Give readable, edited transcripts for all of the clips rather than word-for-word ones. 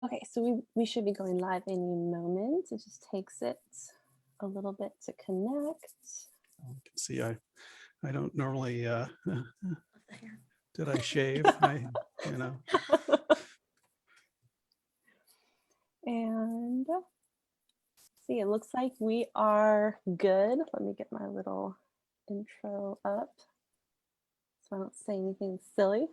Okay, so we should be going live any moment. It just takes it a little bit to connect. You can see I don't normally did I shave? And see, it looks like we are good. Let me get my little intro up so I don't say anything silly.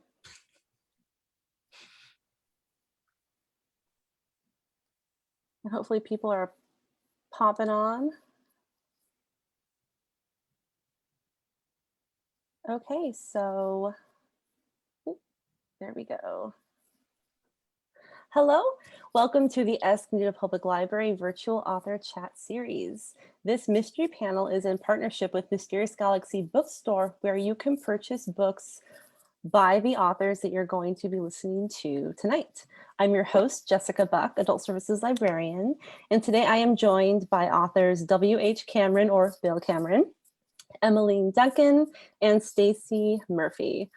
And hopefully people are popping on. Okay, so there we go. Hello, welcome to the Escondido Public Library Virtual Author Chat Series. This mystery panel is in partnership with Mysterious Galaxy Bookstore, where you can purchase books by the authors that you're going to be listening to tonight. I'm your host, Jessica Buck, Adult Services Librarian, and today I am joined by authors W.H. Cameron, or Bill Cameron, Emmeline Duncan, and Stacie Murphy.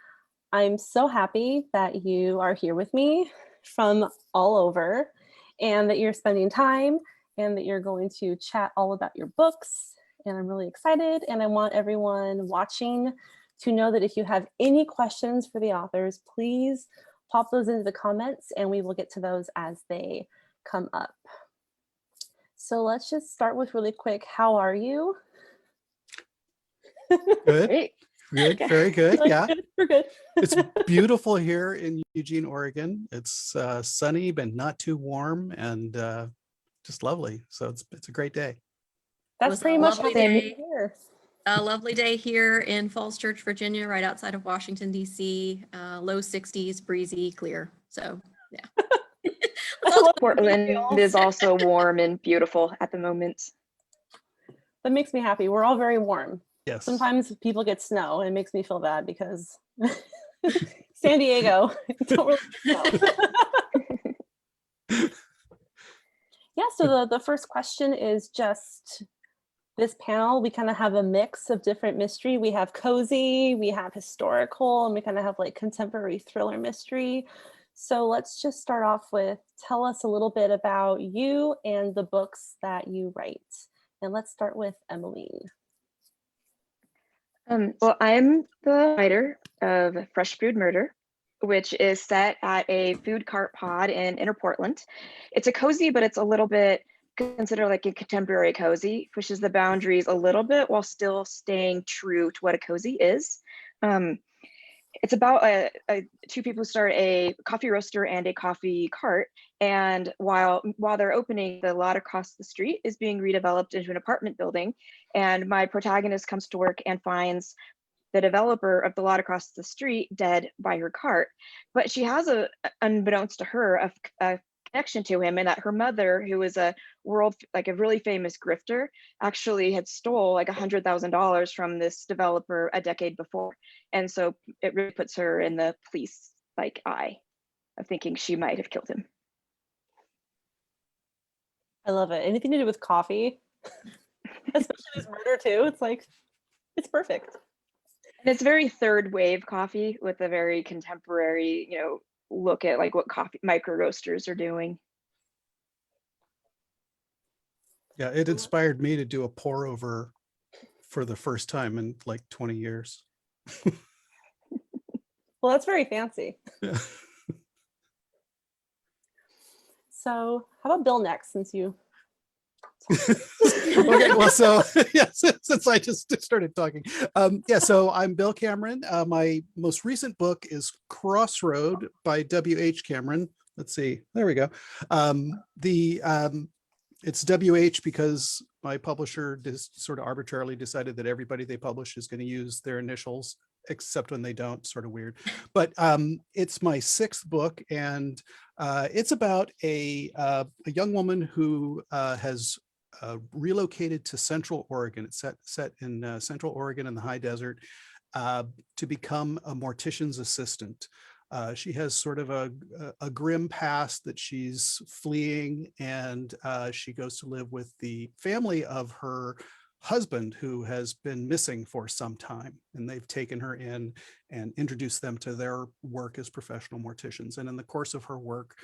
I'm so happy that you are here with me from all over, and that you're spending time, and that you're going to chat all about your books. And I'm really excited, and I want everyone watching to know that if you have any questions for the authors, please pop those into the comments and we will get to those as they come up. So let's just start with really quick, how are you? Good. Great. Good, very good. Yeah, we're good. It's beautiful here in Eugene, Oregon. It's sunny but not too warm, and just lovely. So it's a great day. That's pretty much lovely day here. A lovely day here in Falls Church, Virginia, right outside of Washington, D.C. Low 60s, breezy, clear. So, yeah. Portland is also warm and beautiful at the moment. That makes me happy. We're all very warm. Yes. Sometimes people get snow and it makes me feel bad because San Diego don't really get snow. Yeah, so the first question is just this panel. We kind of have a mix of different mystery. We have cozy, we have historical, and we kind of have like contemporary thriller mystery. So let's just start off with, tell us a little bit about you and the books that you write. And let's start with Emmeline. Well, I'm the writer of Fresh Food Murder, which is set at a food cart pod in Inner Portland. It's a cozy, but it's a little bit considered like a contemporary cozy, pushes the boundaries a little bit while still staying true to what a cozy is. It's about two people who start a coffee roaster and a coffee cart, and while they're opening, the lot across the street is being redeveloped into an apartment building, and my protagonist comes to work and finds the developer of the lot across the street dead by her cart. But she has unbeknownst to her, a connection to him, and that her mother, who is a really famous grifter, actually had stole like $100,000 from this developer a decade before. And so it really puts her in the police eye of thinking she might have killed him. I love it. Anything to do with coffee, especially this murder too. It's like, it's perfect. And it's very third wave coffee with a very contemporary, look at like what coffee micro roasters are doing. Yeah, it inspired me to do a pour over for the first time in like 20 years. Well, that's very fancy. Yeah. So how about Bill next, since you Okay, well, so yeah, since I just started talking, so I'm Bill Cameron. My most recent book is Crossroad by W.H. Cameron. Let's see, there we go. It's W.H. because my publisher just sort of arbitrarily decided that everybody they publish is going to use their initials, except when they don't. Sort of weird, but it's my sixth book, and it's about a young woman who has relocated to Central Oregon. It's set in Central Oregon in the high desert to become a mortician's assistant. She has sort of a grim past that she's fleeing, and she goes to live with the family of her husband, who has been missing for some time, and they've taken her in and introduced them to their work as professional morticians. And in the course of her work,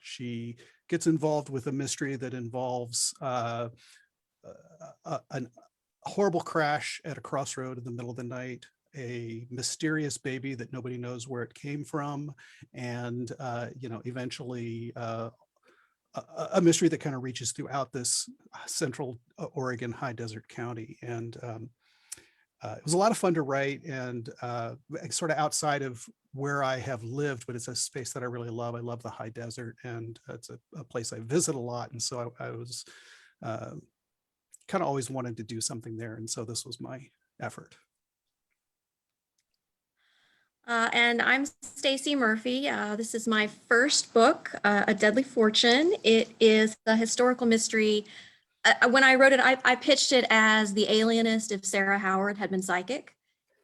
She gets involved with a mystery that involves a horrible crash at a crossroad in the middle of the night, a mysterious baby that nobody knows where it came from, and eventually a mystery that kind of reaches throughout this central Oregon high desert county. And it was a lot of fun to write, and sort of outside of where I have lived, but it's a space that I really love. I love the high desert, and it's a place I visit a lot. And so I was kind of always wanted to do something there. And so this was my effort. And I'm Stacie Murphy. This is my first book, A Deadly Fortune. It is a historical mystery. When I wrote it, I pitched it as The Alienist if Sarah Howard had been psychic.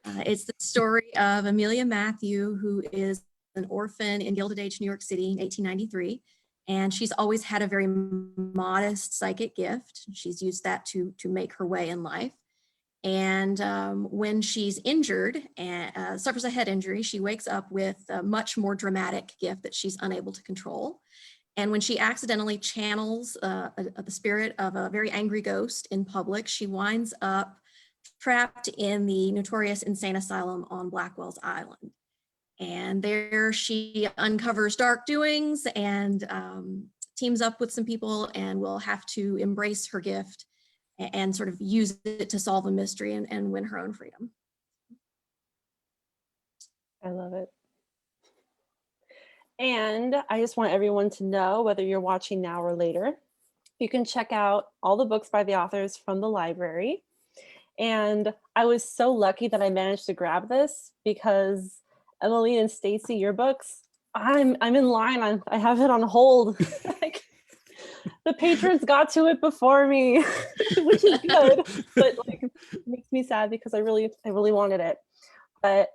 It's the story of Amelia Matthew, who is an orphan in Gilded Age, New York City in 1893. And she's always had a very modest psychic gift. She's used that to make her way in life. And when she's injured and suffers a head injury, she wakes up with a much more dramatic gift that she's unable to control. And when she accidentally channels the spirit of a very angry ghost in public, she winds up trapped in the notorious insane asylum on Blackwell's Island. And there she uncovers dark doings and teams up with some people and will have to embrace her gift and sort of use it to solve a mystery and win her own freedom. I love it. And I just want everyone to know, whether you're watching now or later, you can check out all the books by the authors from the library. And I was so lucky that I managed to grab this, because Emmeline and Stacie, your books, I'm in line. I have it on hold. Like, the patrons got to it before me, which is good, but like it makes me sad because I really wanted it. But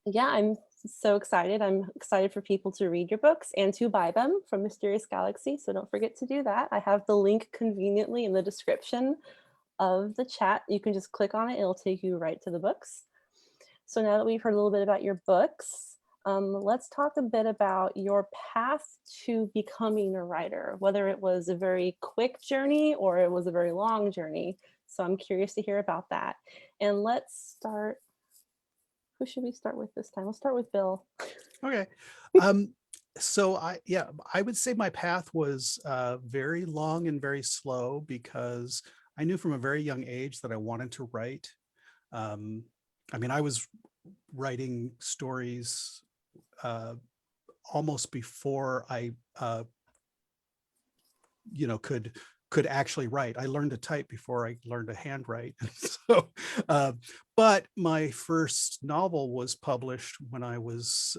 yeah, I'm so excited. I'm excited for people to read your books and to buy them from Mysterious Galaxy. So don't forget to do that. I have the link conveniently in the description of the chat. You can just click on it. It'll take you right to the books. So now that we've heard a little bit about your books, let's talk a bit about your path to becoming a writer, whether it was a very quick journey or it was a very long journey. So I'm curious to hear about that. And let's start. Who should we start with this time? We'll start with Bill. Okay. So I would say my path was very long and very slow, because I knew from a very young age that I wanted to write. I mean, I was writing stories almost before I, could actually write. I learned to type before I learned to handwrite. So, but my first novel was published when I was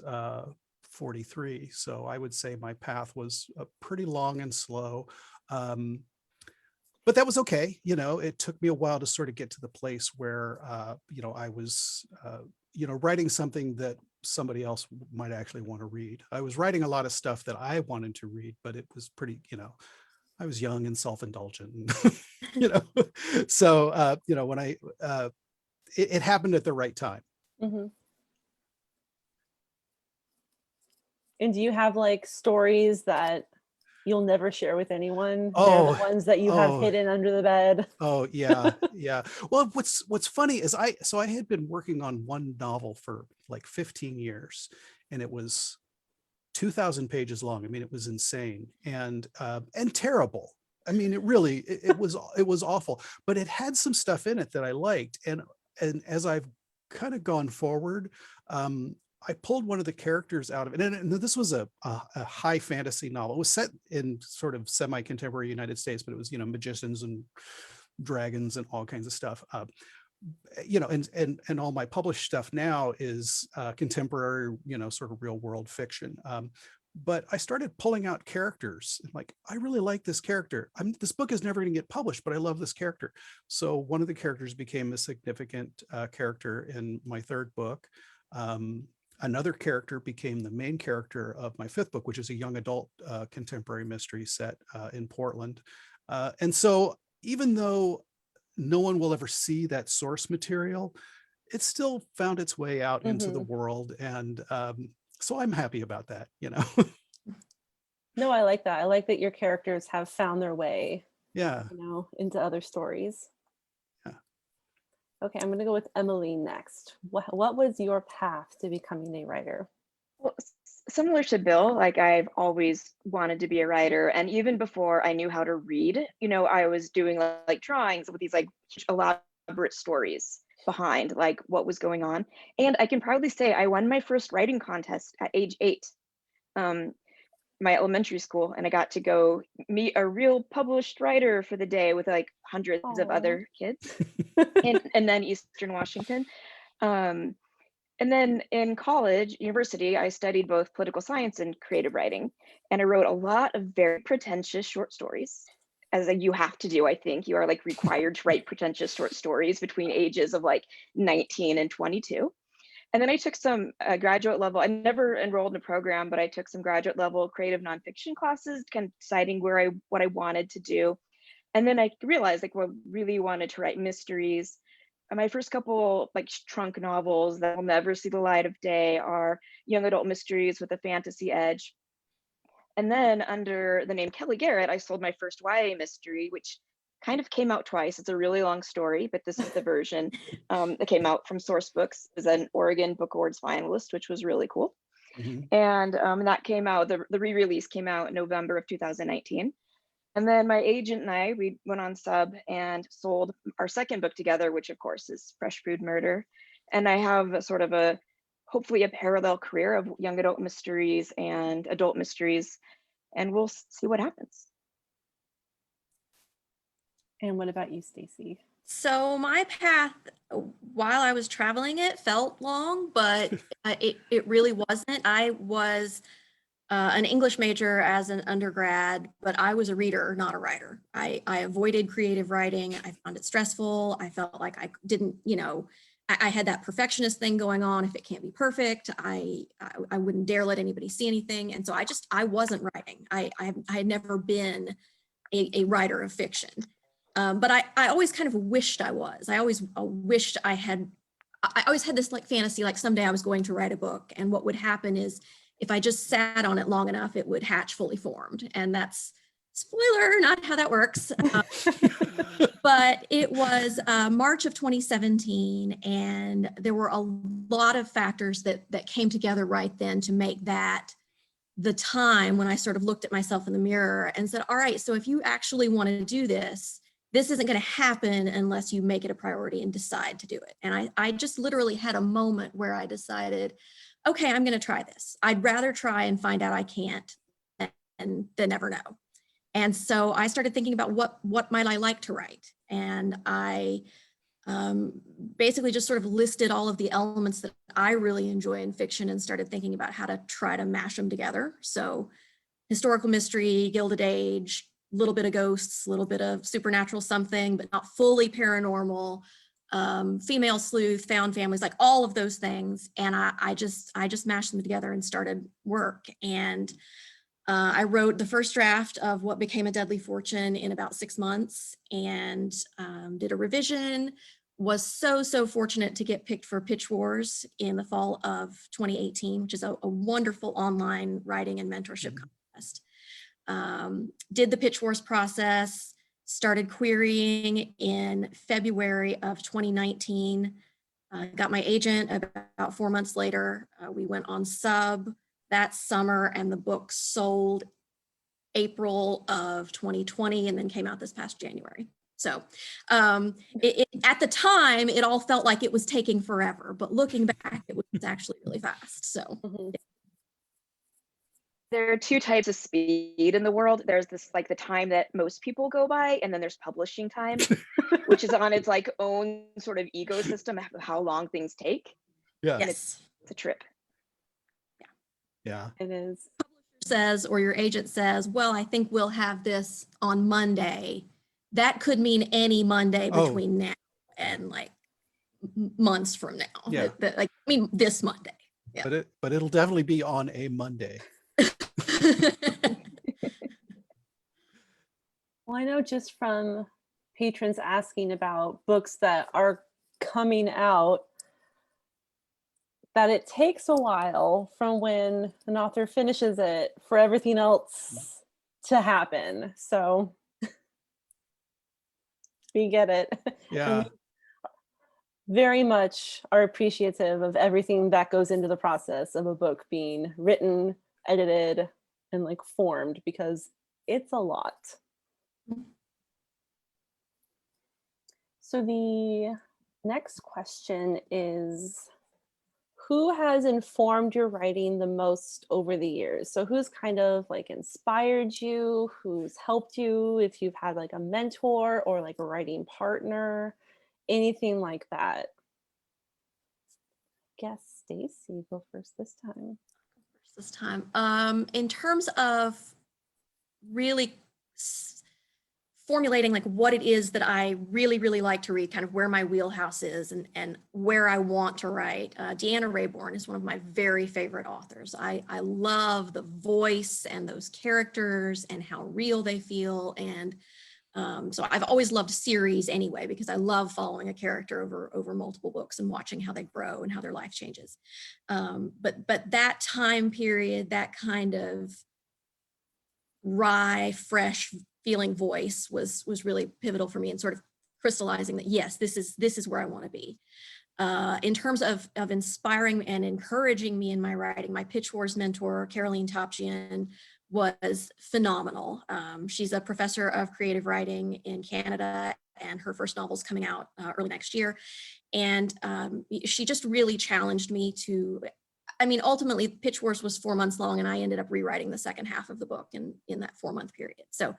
43. So I would say my path was pretty long and slow. But that was okay. It took me a while to sort of get to the place where, I was, writing something that somebody else might actually want to read. I was writing a lot of stuff that I wanted to read, but it was pretty, I was young and self-indulgent, so, when it happened at the right time. Mm-hmm. And do you have like stories that you'll never share with anyone? They're the ones that you have hidden under the bed. Oh yeah. Yeah. Well, what's funny is I had been working on one novel for like 15 years, and it was 2,000 pages long. I mean, it was insane and terrible. I mean, it was awful, but it had some stuff in it that I liked. And as I've kind of gone forward, I pulled one of the characters out of it. And this was a high fantasy novel. It was set in sort of semi-contemporary United States, but it was, magicians and dragons and all kinds of stuff. And all my published stuff now is contemporary, sort of real world fiction. But I started pulling out characters. Like, I really like this character. This book is never going to get published, but I love this character. So one of the characters became a significant character in my third book. Another character became the main character of my fifth book, which is a young adult contemporary mystery set in Portland. And so even though no one will ever see that source material, it still found its way out into the world. And so I'm happy about that, No, I like that. I like that your characters have found their way, Yeah. into other stories. Yeah. Okay, I'm gonna go with Emmeline next. What was your path to becoming a writer? Well, similar to Bill, like I've always wanted to be a writer, and even before I knew how to read, I was doing like drawings with these like elaborate stories behind like what was going on. And I can proudly say I won my first writing contest at age 8, my elementary school, and I got to go meet a real published writer for the day with like hundreds of Aw. other kids and then Eastern Washington. Um, and then in college, university, I studied both political science and creative writing. And I wrote a lot of very pretentious short stories, as you have to do, I think. You are like required to write pretentious short stories between ages of like 19 and 22. And then I took some graduate level, I never enrolled in a program, but I took some graduate level creative nonfiction classes, kind of deciding what I wanted to do. And then I realized like, well, really wanted to write mysteries. And my first couple like trunk novels that will never see the light of day are young adult mysteries with a fantasy edge. And then under the name Kelly Garrett, I sold my first YA mystery, which kind of came out twice. It's a really long story, but this is the version that came out from Source Books. It was an Oregon Book Awards finalist, which was really cool. Mhm. And that came out, the re-release came out in November of 2019. And then my agent and I, we went on sub and sold our second book together, which of course is Fresh Brewed Murder. And I have a sort of hopefully a parallel career of young adult mysteries and adult mysteries, and we'll see what happens. And what about you, Stacie? So my path, while I was traveling, it felt long, but it really wasn't. I was an English major as an undergrad, but I was a reader, not a writer. I avoided creative writing. I found it stressful. I felt like I didn't, I had that perfectionist thing going on. If it can't be perfect, I wouldn't dare let anybody see anything. And so I wasn't writing. I had never been a writer of fiction. But I always kind of wished I was. I always wished I always had this like fantasy, like someday I was going to write a book, and what would happen is if I just sat on it long enough, it would hatch fully formed. And that's, spoiler, not how that works. But it was March of 2017, and there were a lot of factors that came together right then to make that the time when I sort of looked at myself in the mirror and said, all right, so if you actually want to do this, this isn't going to happen unless you make it a priority and decide to do it. And I just literally had a moment where I decided, okay, I'm going to try this. I'd rather try and find out I can't than never know. And so I started thinking about what might I like to write. And I basically just sort of listed all of the elements that I really enjoy in fiction and started thinking about how to try to mash them together. So historical mystery, Gilded Age, a little bit of ghosts, a little bit of supernatural something, but not fully paranormal, female sleuth, found families, like all of those things. And I just mashed them together and started work. And I wrote the first draft of what became A Deadly Fortune in about 6 months, and did a revision, was so fortunate to get picked for Pitch Wars in the fall of 2018, which is a wonderful online writing and mentorship contest. Did the Pitch Wars process, started querying in February of 2019, got my agent about 4 months later. We went on sub that summer, and the book sold April of 2020 and then came out this past January. So at the time, it all felt like it was taking forever, but looking back, it was actually really fast. So. Mhm. There are two types of speed in the world. There's this like the time that most people go by, and then there's publishing time, which is on its like own sort of ecosystem of how long things take. Yeah. Yes. It's a trip. Yeah. It is. Says, or your agent says, well, I think we'll have this on Monday. That could mean any Monday between now and like months from now. Yeah. Like, I mean, this Monday. Yeah. But it'll definitely be on a Monday. Well, I know just from patrons asking about books that are coming out, that it takes a while from when an author finishes it for everything else to happen. So we get it. And Yeah. we very much are appreciative of everything that goes into the process of a book being written, edited, and like formed, because it's a lot. So the next question is, who has informed your writing the most over the years? So who's kind of like inspired you, who's helped you, if you've had like a mentor or like a writing partner, anything like that? Guess Stacie, go first this time. This time, in terms of really formulating like what it is that I really, really like to read, kind of where my wheelhouse is and where I want to write. Deanna Raybourn is one of my very favorite authors. I love the voice and those characters and how real they feel. And so I've always loved series anyway, because I love following a character over multiple books and watching how they grow and how their life changes. But that time period, that kind of wry, fresh feeling voice was really pivotal for me, and sort of crystallizing that, yes, this is where I want to be. In terms of inspiring and encouraging me in my writing, my Pitch Wars mentor, Caroline Topchian, was phenomenal. She's a professor of creative writing in Canada, and her first novel's coming out early next year. And she just really challenged me to, I mean, ultimately Pitch Wars was 4 months long, and I ended up rewriting the second half of the book in that 4-month period. So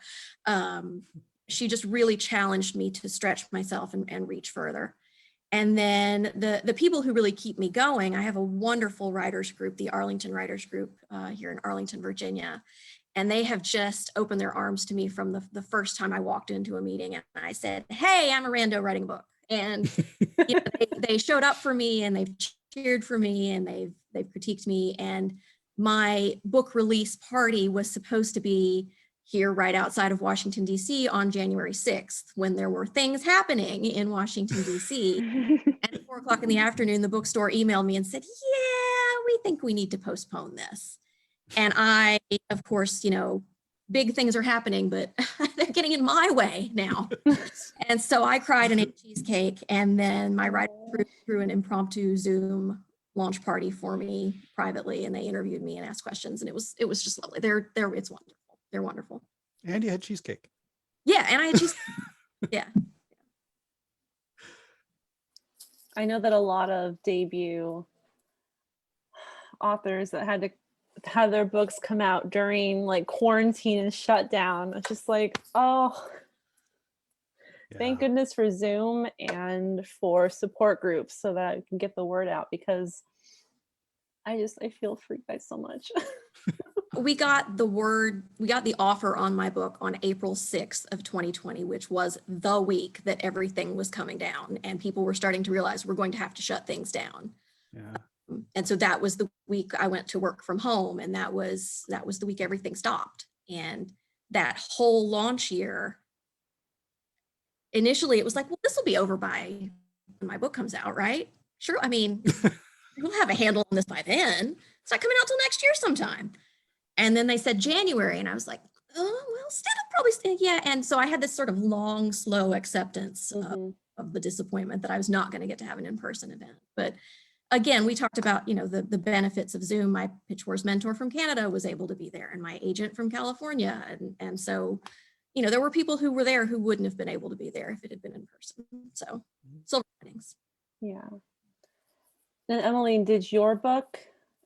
she just really challenged me to stretch myself and reach further. And then the people who really keep me going, I have a wonderful writers group, the Arlington Writers Group here in Arlington, Virginia. And they have just opened their arms to me from the first time I walked into a meeting and I said, hey, I'm a rando writing a book. And you know, they showed up for me, and they've cheered for me, and they've critiqued me. And my book release party was supposed to be here right outside of Washington, D.C. on January 6th, when there were things happening in Washington, D.C. And at 4 o'clock in the afternoon, the bookstore emailed me and said, yeah, we think we need to postpone this. And I, of course, you know, big things are happening, but they're getting in my way now. And so I cried and ate cheesecake. And then my writer threw an impromptu Zoom launch party for me privately, and they interviewed me and asked questions. And it was just lovely. It's wonderful. They're wonderful. And you had cheesecake. Yeah, and I had cheesecake. Yeah. I know that a lot of debut authors that had to have their books come out during like quarantine and shutdown. It's just like, oh, thank goodness for Zoom and for support groups so that I can get the word out, because I feel for you guys so much. We got the offer on my book on April 6th of 2020, which was the week that everything was coming down and people were starting to realize we're going to have to shut things down. Yeah. And so that was the week I went to work from home, and that was the week everything stopped. And that whole launch year, initially it was like, well, this will be over by when my book comes out, right? Sure. I mean, we'll have a handle on this by then. It's not coming out till next year sometime. And then they said January, and I was like, oh, well, still probably, yeah. And so I had this sort of long, slow acceptance of the disappointment that I was not going to get to have an in-person event. But again, we talked about, you know, the benefits of Zoom. My Pitch Wars mentor from Canada was able to be there, and my agent from California. And so, you know, there were people who were there who wouldn't have been able to be there if it had been in person. So silver linings. Yeah. And Emmeline, did your book,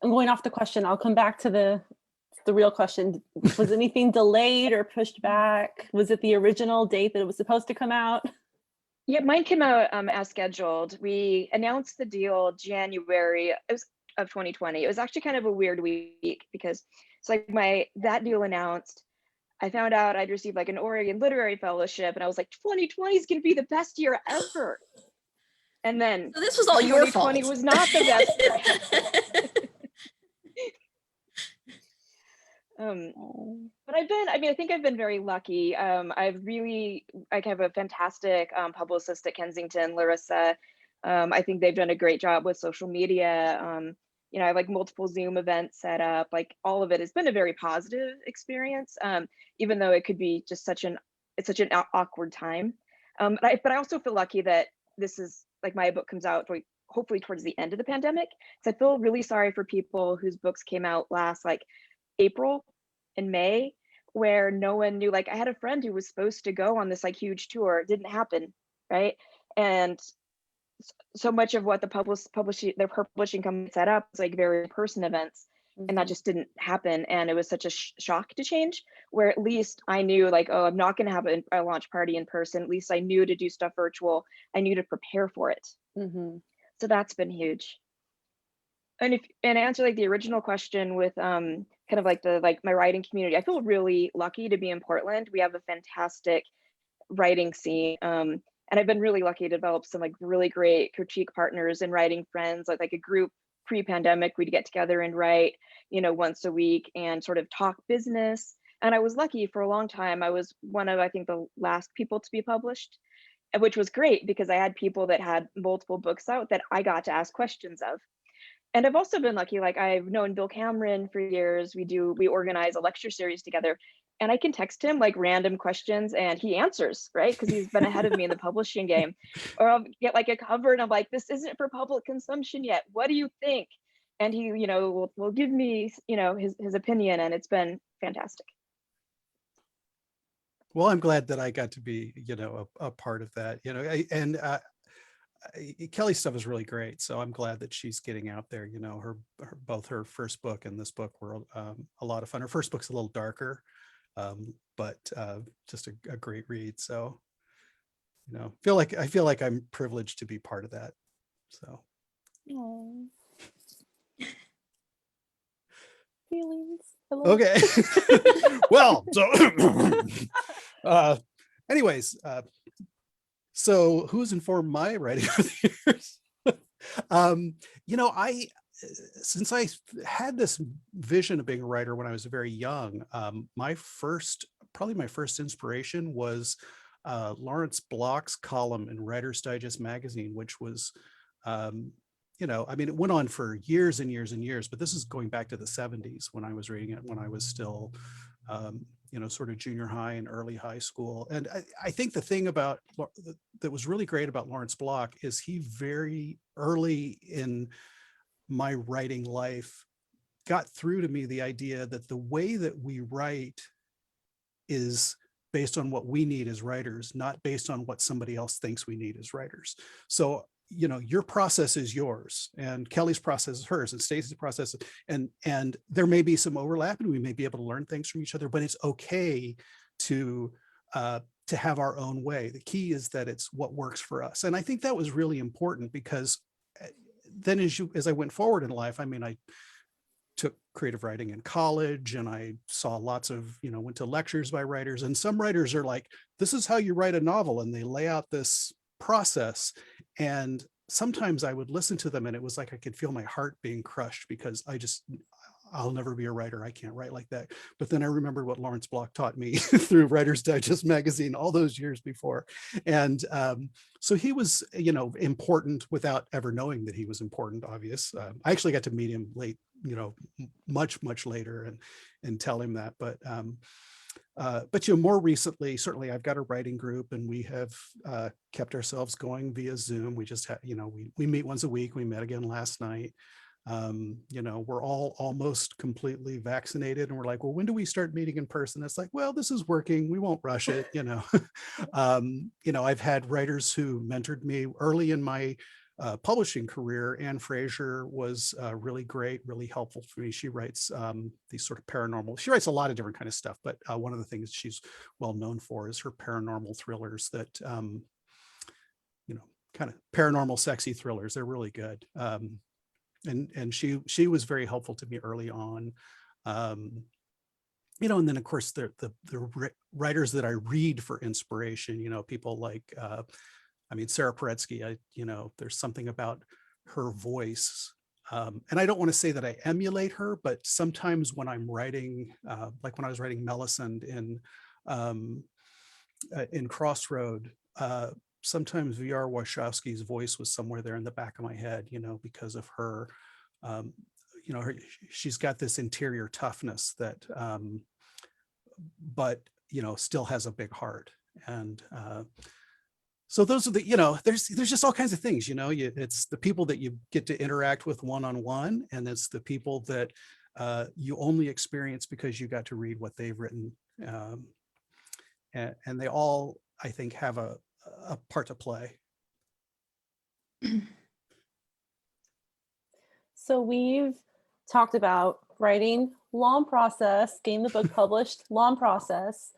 I'm going off the question, I'll come back to the real question. Was anything delayed or pushed back? Was it the original date that it was supposed to come out? Yeah, mine came out as scheduled. We announced the deal January of 2020. It was actually kind of a weird week because it's like that deal announced, I found out I'd received like an Oregon Literary Fellowship, and I was like, 2020 is going to be the best year ever. And then so this was all your fault. 2020 was not the best year. But I think I've been very lucky. I have a fantastic publicist at Kensington, Larissa. I think they've done a great job with social media. I have like multiple Zoom events set up, like all of it has been a very positive experience, even though it could be just it's such an awkward time. But I also feel lucky that this is like my book comes out like, hopefully towards the end of the pandemic. So I feel really sorry for people whose books came out last like April and May, where no one knew. Like I had a friend who was supposed to go on this like huge tour. It didn't happen, right? And so much of what the publishing company set up was like very in-person events, and that Mhm. just didn't happen. And it was such a shock to change, where at least I knew like, oh, I'm not going to have a launch party in person. At least I knew to do stuff virtual. I knew to prepare for it. Mhm. So that's been huge. And answer like the original question with kind of like my writing community, I feel really lucky to be in Portland. We have a fantastic writing scene. And I've been really lucky to develop some like really great critique partners and writing friends, like a group pre-pandemic, we'd get together and write, once a week and sort of talk business. And I was lucky for a long time. I was one of, I think, the last people to be published, which was great because I had people that had multiple books out that I got to ask questions of. And I've also been lucky, like I've known Bill Cameron for years. We organize a lecture series together, and I can text him like random questions and he answers, right? Because he's been ahead of me in the publishing game. Or I'll get like a cover and I'm like, this isn't for public consumption yet. What do you think? And he, will give me, his opinion, and it's been fantastic. Well, I'm glad that I got to be, a part of that, Kelly's stuff is really great. So I'm glad that she's getting out there. Both her first book and this book were a lot of fun. Her first book's a little darker, but just a great read. So, I feel like I'm privileged to be part of that. So. Aw. Feelings. I love Okay. Well, so anyways, so who's informed my writing over the years? I since I had this vision of being a writer when I was very young, probably my first inspiration was Lawrence Block's column in Writer's Digest magazine, which was it went on for years and years and years, but this is going back to the 70s when I was reading it, when I was still, sort of junior high and early high school. And I think the thing that was really great about Lawrence Block is he very early in my writing life got through to me the idea that the way that we write is based on what we need as writers, not based on what somebody else thinks we need as writers. So your process is yours, and Kelly's process is hers, and Stacey's process, and there may be some overlap, and we may be able to learn things from each other, but it's okay to have our own way. The key is that it's what works for us. And I think that was really important, because then as I went forward in life, I took creative writing in college, and I saw lots of, went to lectures by writers, and some writers are like, this is how you write a novel, and they lay out this process. And sometimes I would listen to them and it was like I could feel my heart being crushed, because I'll never be a writer. I can't write like that. But then I remembered what Lawrence Block taught me through Writer's Digest magazine all those years before. And so he was, important without ever knowing that he was important, obvious. I actually got to meet him late, much, much later and tell him that. But more recently, certainly I've got a writing group, and we have kept ourselves going via Zoom. We just had, we meet once a week. We met again last night. We're all almost completely vaccinated, and we're like, well, when do we start meeting in person? It's like, well, this is working. We won't rush it. I've had writers who mentored me early in my publishing career. Anne Frazier was really great, really helpful for me. She writes these sort of paranormal, she writes a lot of different kind of stuff, but one of the things she's well known for is her paranormal thrillers that, kind of paranormal, sexy thrillers. They're really good. And she was very helpful to me early on. And then of course the writers that I read for inspiration, people like, Sarah Perezki, there's something about her voice. And I don't want to say that I emulate her, but sometimes when I'm writing, like when I was writing Melisande in Crossroad, sometimes V.R. Wachowski's voice was somewhere there in the back of my head, because of her you know, she's got this interior toughness that, but, you know, still has a big heart. And so those are the, you know, there's just all kinds of things, you know, it's the people that you get to interact with one-on-one, and it's the people that you only experience because you got to read what they've written. And they all, I think, have a part to play. So we've talked about writing, long process, getting the book published, long process.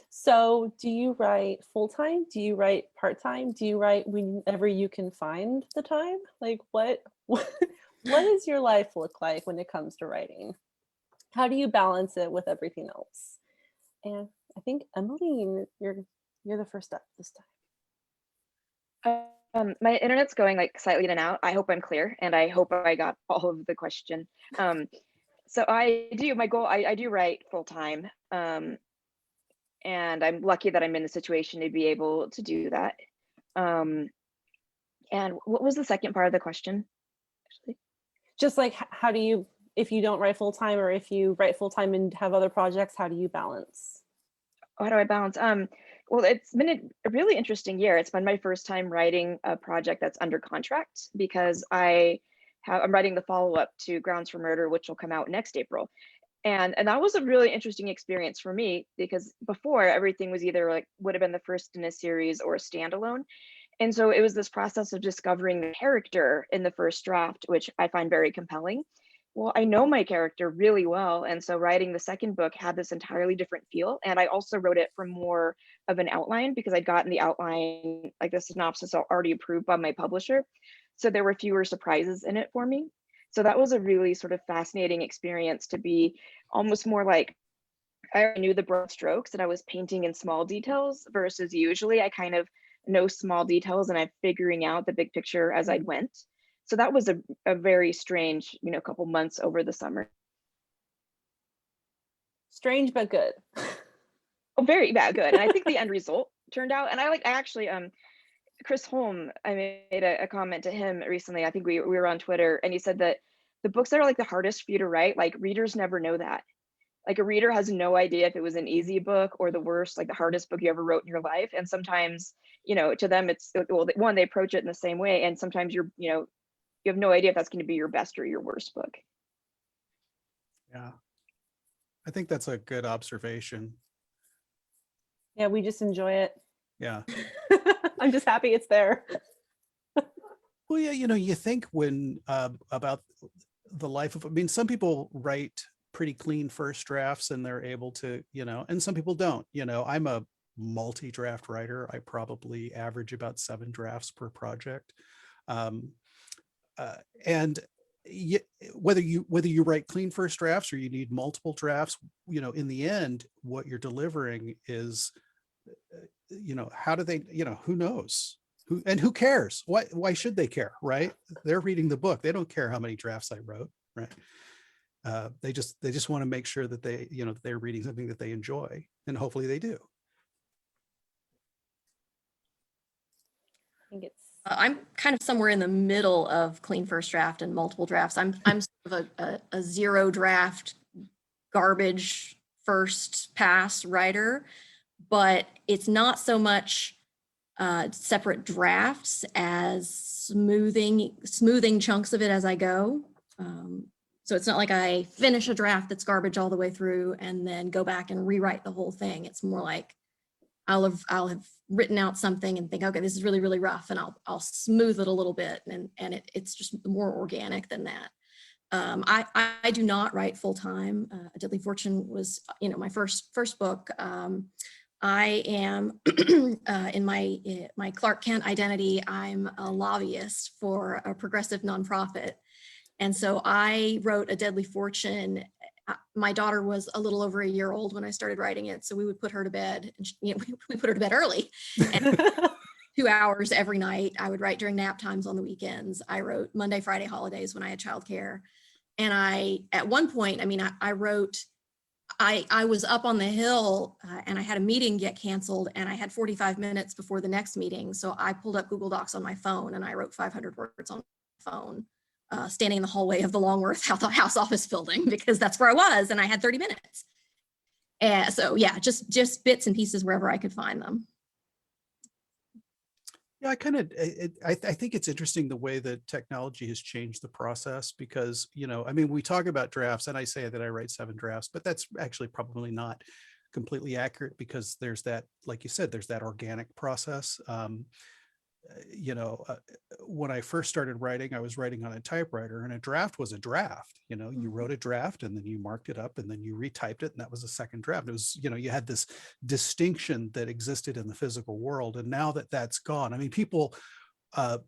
So do you write full-time? Do you write part-time? Do you write whenever you can find the time? Like what does your life look like when it comes to writing? How do you balance it with everything else? And I think Emmeline, you're the first up this time. My internet's going like slightly in and out. I hope I'm clear, and I hope I got all of the question. So I do, my goal, I do write full time. And I'm lucky that I'm in the situation to be able to do that. And what was the second part of the question? Actually? Just like, how do you, if you don't write full time, or if you write full time and have other projects, how do you balance? How do I balance? Well, it's been a really interesting year. It's been my first time writing a project that's under contract, because I'm writing the follow-up to Grounds for Murder, which will come out next April. And that was a really interesting experience for me, because before, everything was either like would have been the first in a series or a standalone. And so it was this process of discovering the character in the first draft, which I find very compelling. Well, I know my character really well. And so writing the second book had this entirely different feel. And I also wrote it from more of an outline, because I'd gotten the outline, like the synopsis, already approved by my publisher. So there were fewer surprises in it for me. So that was a really sort of fascinating experience, to be almost more like I knew the broad strokes and I was painting in small details, versus usually I kind of know small details and I'm figuring out the big picture as I went. So that was a very strange, you know, couple months over the summer. Strange, but good. Oh, very bad, good. And I think the end result turned out, and I actually, Chris Holm, I made a comment to him recently. I think we were on Twitter, and he said that the books that are like the hardest for you to write, like readers never know that. Like a reader has no idea if it was an easy book or the worst, like the hardest book you ever wrote in your life. And sometimes, you know, to them it's, well, one, they approach it in the same way. And sometimes you have no idea if that's going to be your best or your worst book. Yeah, I think that's a good observation. Yeah, we just enjoy it. Yeah. I'm just happy it's there. Well, yeah, you know, you think when about the life of, I mean, some people write pretty clean first drafts and they're able to, you know, and some people don't. You know, I'm a multi-draft writer. I probably average about 7 drafts per project. And whether you write clean first drafts or you need multiple drafts, you know, in the end, what you're delivering is, you know, how do they, you know, who knows? Who cares? Why should they care, right? They're reading the book. They don't care how many drafts I wrote, right? They just want to make sure that they, you know, that they're reading something that they enjoy, and hopefully they do. I think it's I'm kind of somewhere in the middle of clean first draft and multiple drafts. I'm sort of a 0 draft garbage first pass writer, but it's not so much separate drafts as smoothing chunks of it as I go. So it's not like I finish a draft that's garbage all the way through and then go back and rewrite the whole thing. It's more like I'll have written out something and think, okay, this is really, really rough, and I'll smooth it a little bit, and it's just more organic than that. I do not write full time. A Deadly Fortune was, you know, my first book. I am in my Clark Kent identity. I'm a lobbyist for a progressive nonprofit, and so I wrote A Deadly Fortune. My daughter was a little over a year old when I started writing it, so we would put her to bed, and you know, we put her to bed early, and 2 hours every night. I would write during nap times on the weekends. I wrote Monday, Friday, holidays when I had childcare, and at one point, I mean, I wrote. I was up on the Hill and I had a meeting get canceled, and I had 45 minutes before the next meeting. So I pulled up Google Docs on my phone and I wrote 500 words on my phone standing in the hallway of the Longworth House office building, because that's where I was and I had 30 minutes. And so yeah, just bits and pieces wherever I could find them. Yeah, I think it's interesting the way that technology has changed the process because, I mean, we talk about drafts and I say that I write 7 drafts, but that's actually probably not completely accurate because there's that, like you said, there's that organic process. When I first started writing, I was writing on a typewriter and a draft was a draft. You wrote a draft and then you marked it up and then you retyped it and that was a second draft. It was, you had this distinction that existed in the physical world. And now that that's gone, I mean, people, there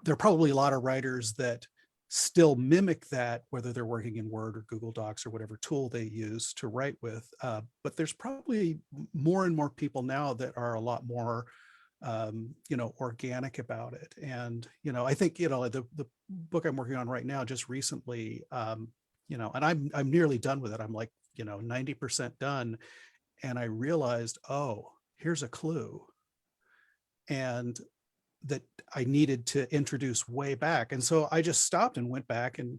are probably a lot of writers that still mimic that, whether they're working in Word or Google Docs or whatever tool they use to write with. But there's probably more and more people now that are a lot more organic about it. And, I think, the book I'm working on right now, just recently, and I'm nearly done with it. I'm like, 90% done. And I realized, oh, here's a clue. And that I needed to introduce way back. And so I just stopped and went back and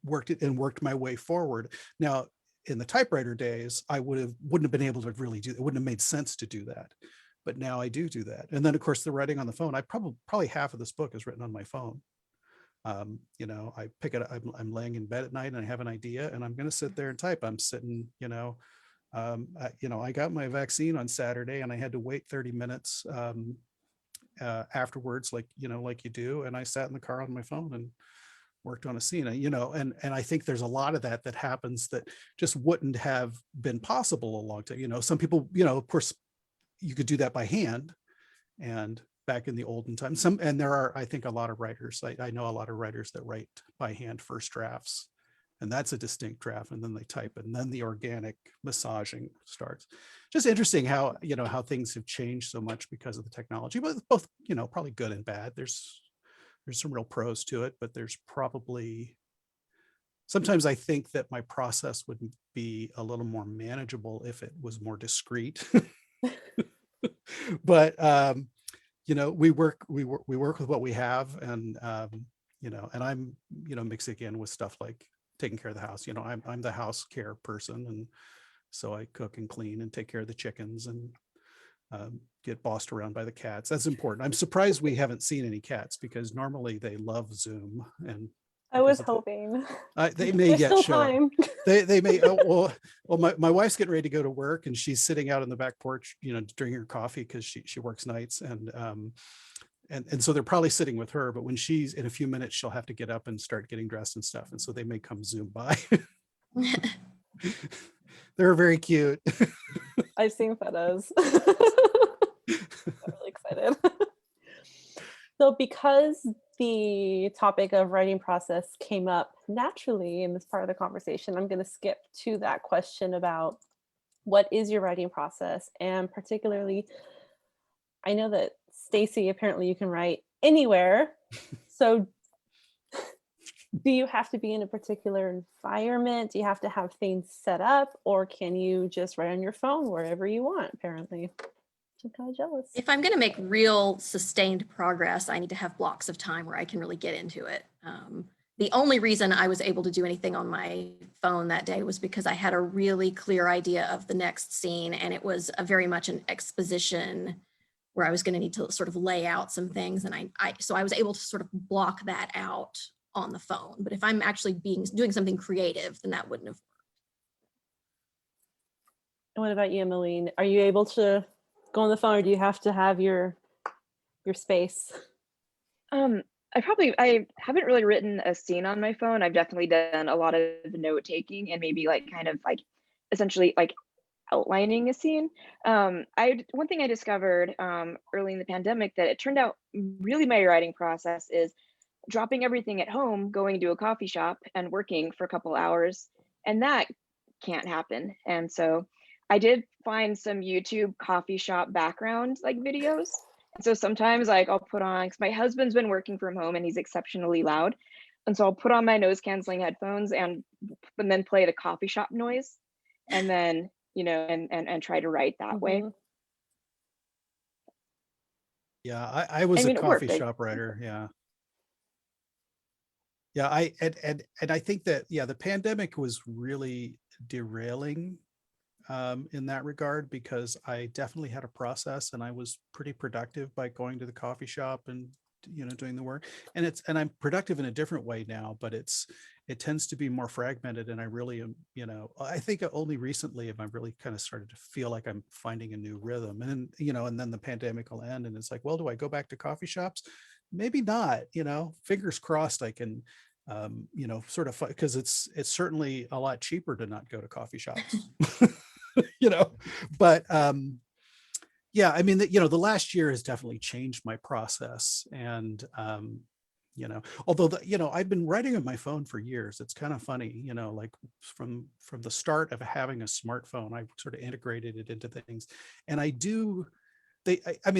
worked my way forward. Now, in the typewriter days, I wouldn't have been able to really do it. It wouldn't have made sense to do that. But now I do that. And then of course the writing on the phone, I probably half of this book is written on my phone. I pick it up, I'm laying in bed at night and I have an idea and I'm going to sit there and type. I'm sitting, I got my vaccine on Saturday and I had to wait 30 minutes afterwards, like you do. And I sat in the car on my phone and worked on a scene, and I think there's a lot of that happens that just wouldn't have been possible a long time. Some people, of course, you could do that by hand and back in the olden times, and there are, I think, a lot of writers, I know a lot of writers that write by hand first drafts, and that's a distinct draft, and then they type, and then the organic massaging starts. Just interesting how, how things have changed so much because of the technology, but both, probably good and bad. There's some real pros to it, but there's probably, sometimes I think that my process would be a little more manageable if it was more discreet. But we work with what we have, and and I'm mixing in with stuff like taking care of the house. I'm the house care person, and so I cook and clean and take care of the chickens and get bossed around by the cats. That's important. I'm surprised we haven't seen any cats because normally they love Zoom, and I was hoping. They may There's yet still show. time. They may. Well, my wife's getting ready to go to work, and she's sitting out on the back porch, drinking her coffee because she works nights, and so they're probably sitting with her. But when she's in a few minutes, she'll have to get up and start getting dressed and stuff, and so they may come Zoom by. They're very cute. I've seen photos. I'm really excited. So because the topic of writing process came up naturally in this part of the conversation, I'm going to skip to that question about what is your writing process? And particularly, I know that Stacie, apparently you can write anywhere. So do you have to be in a particular environment? Do you have to have things set up, or can you just write on your phone wherever you want, apparently? I'm kind of jealous. If I'm going to make real sustained progress, I need to have blocks of time where I can really get into it. The only reason I was able to do anything on my phone that day was because I had a really clear idea of the next scene, and it was very much an exposition where I was going to need to sort of lay out some things, and so I was able to sort of block that out on the phone. But if I'm actually doing something creative, then that wouldn't have worked. And what about you, Emmeline? Are you able to go on the phone, or do you have to have your space? I haven't really written a scene on my phone. I've definitely done a lot of note taking and maybe essentially outlining a scene. One thing I discovered early in the pandemic that it turned out really my writing process is dropping everything at home, going to a coffee shop and working for a couple hours, and that can't happen. And so I did find some YouTube coffee shop background videos. And so sometimes I'll put on, because my husband's been working from home and he's exceptionally loud. And so I'll put on my noise canceling headphones and then play the coffee shop noise, and then, and try to write that way. Yeah, I was a coffee shop writer. Yeah. Yeah, and I think that, yeah, the pandemic was really derailing in that regard, because I definitely had a process and I was pretty productive by going to the coffee shop and, doing the work. And I'm productive in a different way now, but it tends to be more fragmented. And I really am, I think only recently have I really kind of started to feel like I'm finding a new rhythm. And and then the pandemic will end and it's like, well, do I go back to coffee shops? Maybe not, fingers crossed I can sort of, because it's certainly a lot cheaper to not go to coffee shops. you know but yeah, I mean, the last year has definitely changed my process. And although I've been writing on my phone for years. It's kind of funny, like from the start of having a smartphone, I sort of integrated it into things. And I mean,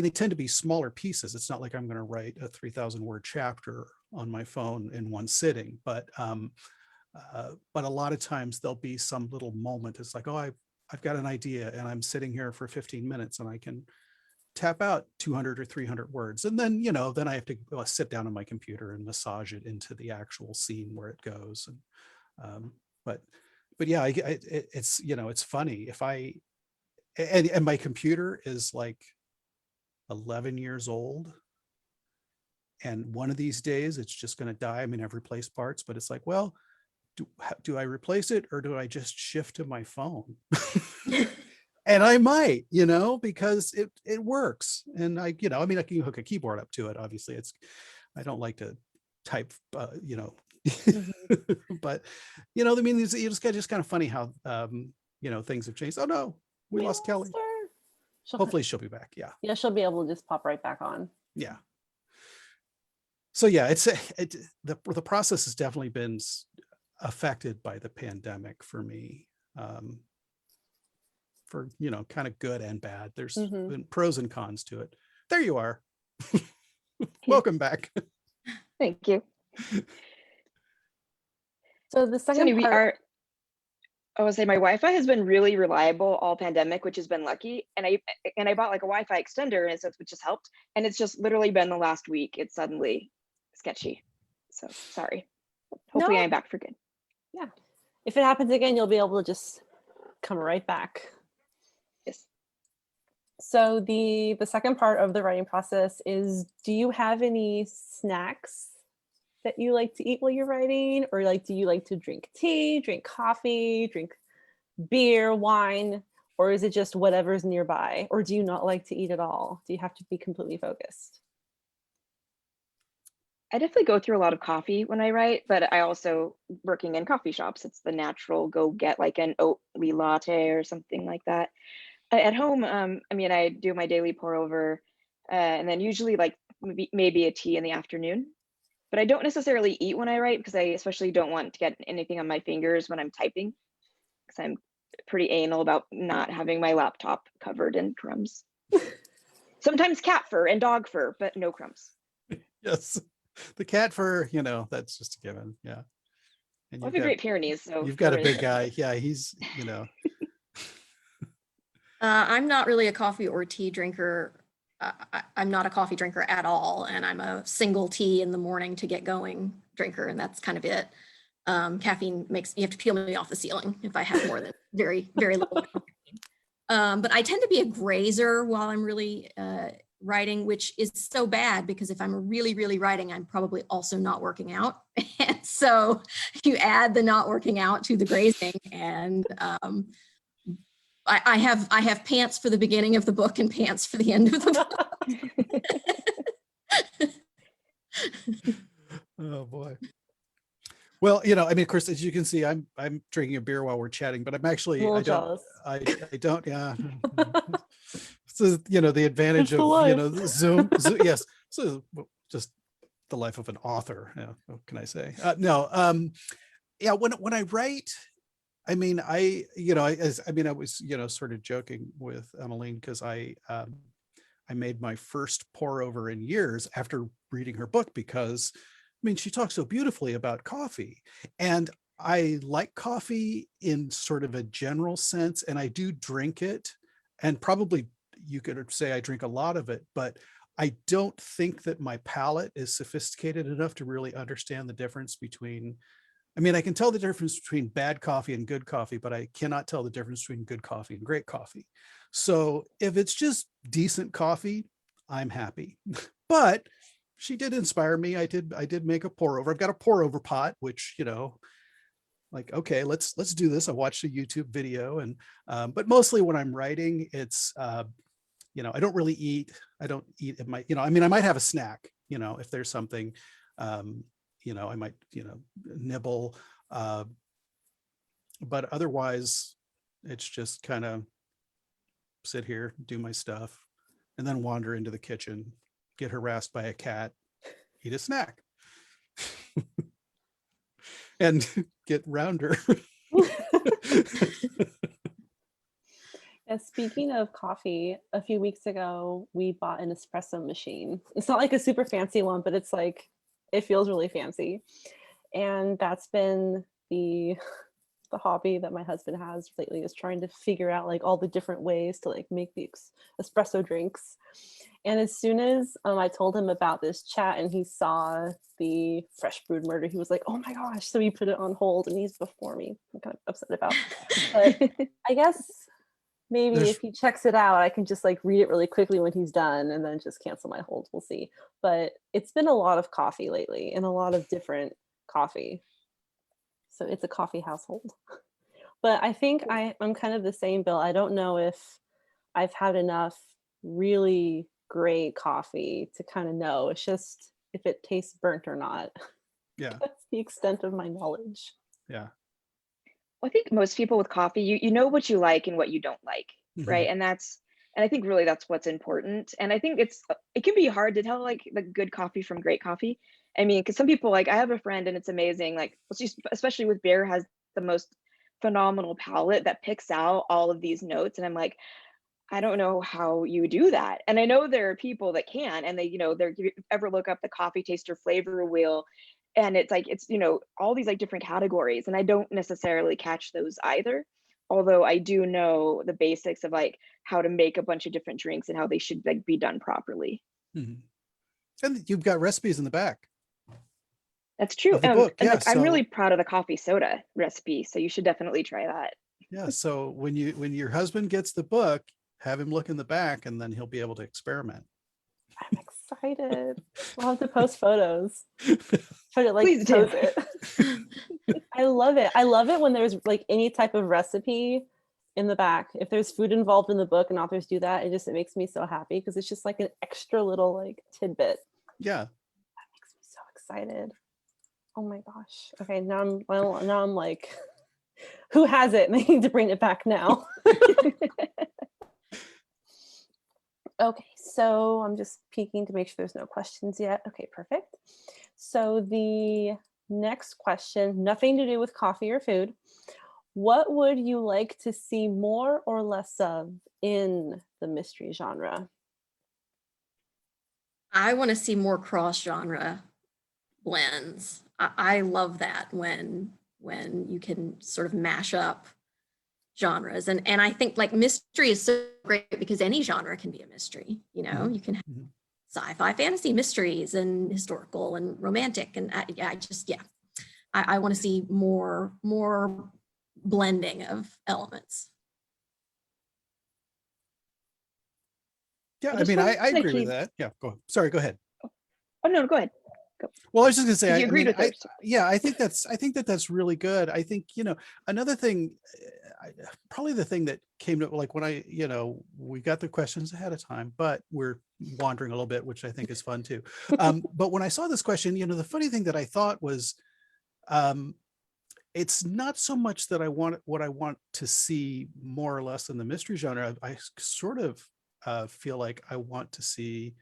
they tend to be smaller pieces. It's not like I'm going to write a 3,000 word chapter on my phone in one sitting, but a lot of times there'll be some little moment. It's like, oh, I've got an idea and I'm sitting here for 15 minutes and I can tap out 200 or 300 words. And then, then I have to sit down on my computer and massage it into the actual scene where it goes. And, but yeah, it's, it's funny if and my computer is like 11 years old. And one of these days it's just going to die. I mean, I've replaced parts, but it's like, well, do I replace it or do I just shift to my phone? And I might, because it works. And I mean, I can hook a keyboard up to it. Obviously I don't like to type, Mhm. but I mean, it's just kind of funny how, things have changed. Oh no, we lost Kelly. Her. Hopefully she'll be back. Yeah. Yeah, she'll be able to just pop right back on. Yeah. So yeah, the process has definitely been affected by the pandemic for me, for kind of good and bad. There's been pros and cons to it. There you are. Welcome back. Thank you. So the second So we part, are. I would say my Wi-Fi has been really reliable all pandemic, which has been lucky. And I bought like a Wi-Fi extender, and which has helped. And it's just literally been the last week. It's suddenly sketchy. So sorry. Hopefully No. I'm back for good. Yeah, if it happens again, you'll be able to just come right back. Yes. So the second part of the writing process is, do you have any snacks that you like to eat while you're writing? Or like, do you like to drink tea, drink coffee, drink beer, wine? Or is it just whatever's nearby? Or do you not like to eat at all? Do you have to be completely focused? I definitely go through a lot of coffee when I write, but I also, working in coffee shops, it's the natural go get like an oatly latte or something like that. At home, I mean, I do my daily pour over, and then usually like maybe a tea in the afternoon. But I don't necessarily eat when I write, because I especially don't want to get anything on my fingers when I'm typing, because I'm pretty anal about not having my laptop covered in crumbs. Sometimes cat fur and dog fur, but no crumbs. Yes. The cat fur, that's just a given. Yeah. And I have a Great Pyrenees, so you've got a there big is. guy. Yeah, he's, I'm not really a coffee or tea drinker. I'm not a coffee drinker at all, and I'm a single tea in the morning to get going drinker, and that's kind of it. Caffeine makes you have to peel me off the ceiling if I have more than very, very little. But I tend to be a grazer while I'm really writing, which is so bad, because if I'm really, really writing, I'm probably also not working out. And so you add the not working out to the grazing, and I have pants for the beginning of the book and pants for the end of the book. oh boy. Well, I mean, of course, as you can see, I'm drinking a beer while we're chatting, but I'm actually, I don't, yeah. So, the advantage It's of, the Zoom, yes. So just the life of an author. Yeah. What can I say? No. Yeah. When I write, I mean, I was, sort of joking with Emmeline, because I made my first pour over in years after reading her book, because I mean, she talks so beautifully about coffee, and I like coffee in sort of a general sense, and I do drink it, and probably you could say I drink a lot of it, but I don't think that my palate is sophisticated enough to really understand the difference between, I mean, I can tell the difference between bad coffee and good coffee, but I cannot tell the difference between good coffee and great coffee. So if it's just decent coffee, I'm happy. But she did inspire me. I did make a pour over. I've got a pour over pot, which, you know, like, okay, let's do this. I watched a YouTube video, and but mostly when I'm writing, it's you know, I don't really eat. I don't eat at my, you know, I mean, I might have a snack, you know, if there's something, you know, I might, you know, nibble, but otherwise it's just kind of sit here, do my stuff, and then wander into the kitchen, get harassed by a cat, eat a snack, and get rounder. Yeah, speaking of coffee, a few weeks ago, we bought an espresso machine. It's not like a super fancy one, but it's like, it feels really fancy. And that's been the hobby that my husband has lately, is trying to figure out like all the different ways to like make the espresso drinks. And as soon as I told him about this chat and he saw the Fresh Brewed Murder, he was like, oh my gosh. So he put it on hold, and he's before me. I'm kind of upset about it. But I guess maybe if he checks it out, I can just like read it really quickly when he's done and then just cancel my hold. We'll see. But it's been a lot of coffee lately, and a lot of different coffee. So it's a coffee household. But I think I'm kind of the same, Bill. I don't know if I've had enough really great coffee to kind of know. It's just if it tastes burnt or not. Yeah. That's the extent of my knowledge. Yeah. I think most people with coffee, you know what you like and what you don't like, right? And I think really that's what's important. And I think it can be hard to tell like the good coffee from great coffee. I mean, because some people, like, I have a friend and it's amazing, like, especially with Bear, has the most phenomenal palate that picks out all of these notes. And I'm like, I don't know how you do that. And I know there are people that can, and they, you know, if you ever look up the coffee taster flavor wheel, and it's like, it's, you know, all these like different categories, and I don't necessarily catch those either. Although I do know the basics of like how to make a bunch of different drinks and how they should like be done properly. And you've got recipes in the back. That's true. Of the book. And Yeah, like, I'm really proud of the coffee soda recipe, so you should definitely try that. Yeah. So when your husband gets the book, have him look in the back, and then he'll be able to experiment. I'm excited. We'll have to post photos. Try to like Please do. pose it. I love it. I love it when there's like any type of recipe in the back. If there's food involved in the book and authors do that, it makes me so happy, because it's just like an extra little like tidbit. Yeah. That makes me so excited. Oh my gosh. Okay, now I'm like, who has it? And they need to bring it back now. Okay, so I'm just peeking to make sure there's no questions yet. Okay, perfect. So the next question, nothing to do with coffee or food. What would you like to see more or less of in the mystery genre? I want to see more cross-genre blends. I love that when you can sort of mash up genres, and I think like mystery is so great because any genre can be a mystery. You know, you can have sci-fi, fantasy mysteries, and historical and romantic, and I want to see more blending of elements. Yeah, I mean, I agree with that. Yeah, go ahead. Oh no, go ahead. Well, I was just gonna say, You agreed with hers. I think that's really good. I think, you know, another thing, probably the thing that came to, like, when we got the questions ahead of time, but we're wandering a little bit, which I think is fun too. But when I saw this question, you know, the funny thing that I thought was, it's not so much that what I want to see more or less in the mystery genre. I sort of feel like I want to see,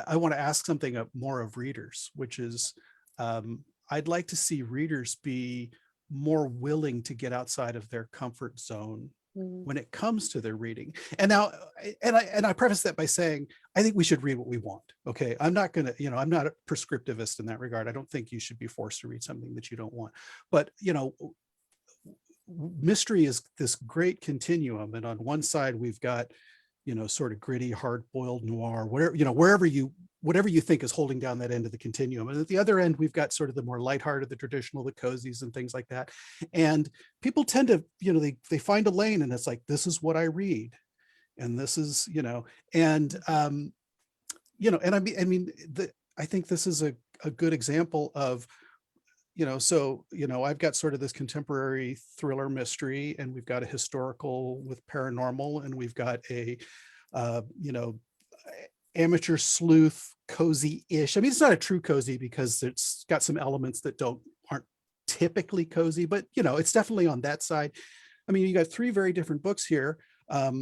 I want to ask something more of readers, which is I'd like to see readers be more willing to get outside of their comfort zone when it comes to their reading. And now, and I preface that by saying, I think we should read what we want. Okay. I'm not going to, you know, I'm not a prescriptivist in that regard. I don't think you should be forced to read something that you don't want. But, you know, mystery is this great continuum. And on one side, we've got, sort of gritty, hard-boiled noir, whatever, whatever you think is holding down that end of the continuum. And at the other end, we've got sort of the more lighthearted, the traditional, the cozies and things like that. And people tend to, they find a lane and it's like, this is what I read. And this is, and I think this is a good example of, I've got sort of this contemporary thriller mystery, and we've got a historical with paranormal, and we've got a, amateur sleuth cozy-ish. I mean, it's not a true cozy because it's got some elements that aren't typically cozy, but it's definitely on that side. I mean, you got 3 very different books here. I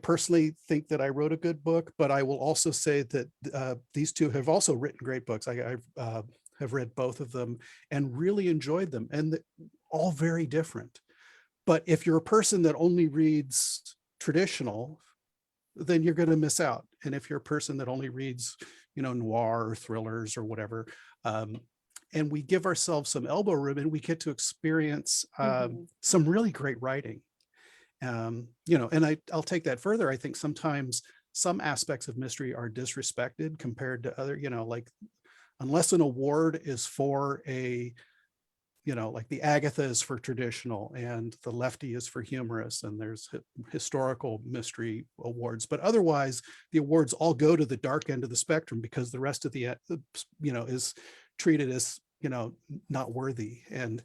personally think that I wrote a good book, but I will also say that these 2 have also written great books. I have read both of them and really enjoyed them, and all very different. But if you're a person that only reads traditional, then you're going to miss out. And if you're a person that only reads, noir or thrillers or whatever, and we give ourselves some elbow room and we get to experience some really great writing. And I'll take that further. I think sometimes some aspects of mystery are disrespected compared to other, like unless an award is for like the Agatha is for traditional and the Lefty is for humorous, and there's historical mystery awards, but otherwise the awards all go to the dark end of the spectrum because the rest of the is treated as not worthy. And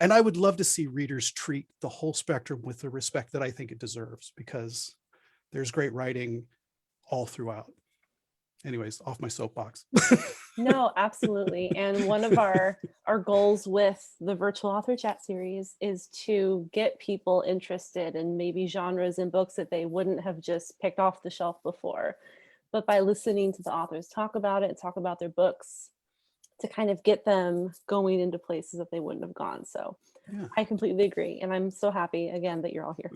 I would love to see readers treat the whole spectrum with the respect that I think it deserves, because there's great writing all throughout. Anyways, off my soapbox. No, absolutely. And one of our goals with the virtual author chat series is to get people interested in maybe genres and books that they wouldn't have just picked off the shelf before. But by listening to the authors talk about it, talk about their books, to kind of get them going into places that they wouldn't have gone. So yeah. I completely agree. And I'm so happy again that you're all here.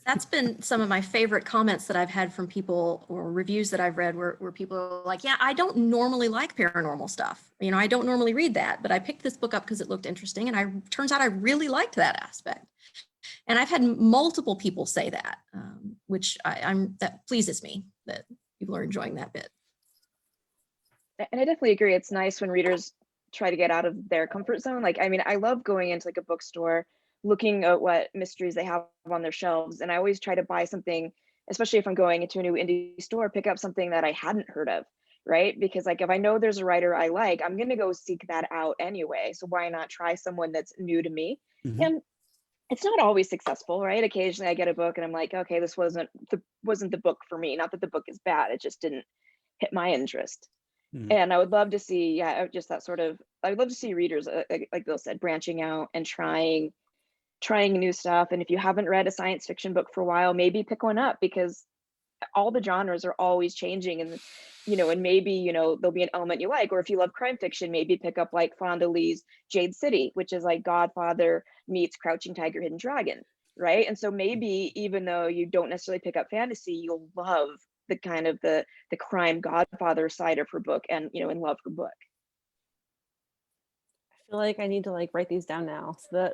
That's been some of my favorite comments that I've had from people, or reviews that I've read where people are like, yeah, I don't normally like paranormal stuff. I don't normally read that, but I picked this book up because it looked interesting. And turns out I really liked that aspect. And I've had multiple people say that, which that pleases me that people are enjoying that bit. And I definitely agree. It's nice when readers try to get out of their comfort zone. I love going into like a bookstore, looking at what mysteries they have on their shelves. And I always try to buy something, especially if I'm going into a new indie store, pick up something that I hadn't heard of, right? Because if I know there's a writer I like, I'm going to go seek that out anyway. So why not try someone that's new to me? Mm-hmm. And it's not always successful, right? Occasionally I get a book and I'm like, okay, this wasn't the book for me. Not that the book is bad, it just didn't hit my interest. And I would love to see, just that sort of, I would love to see readers, like Bill said, branching out and trying new stuff. And if you haven't read a science fiction book for a while, maybe pick one up, because all the genres are always changing. And, and maybe, there'll be an element you like. Or if you love crime fiction, maybe pick up like Fonda Lee's Jade City, which is like Godfather meets Crouching Tiger, Hidden Dragon, right? And so maybe even though you don't necessarily pick up fantasy, you'll love the kind of the crime Godfather side of her book, and in love her book. I feel like I need to write these down now so that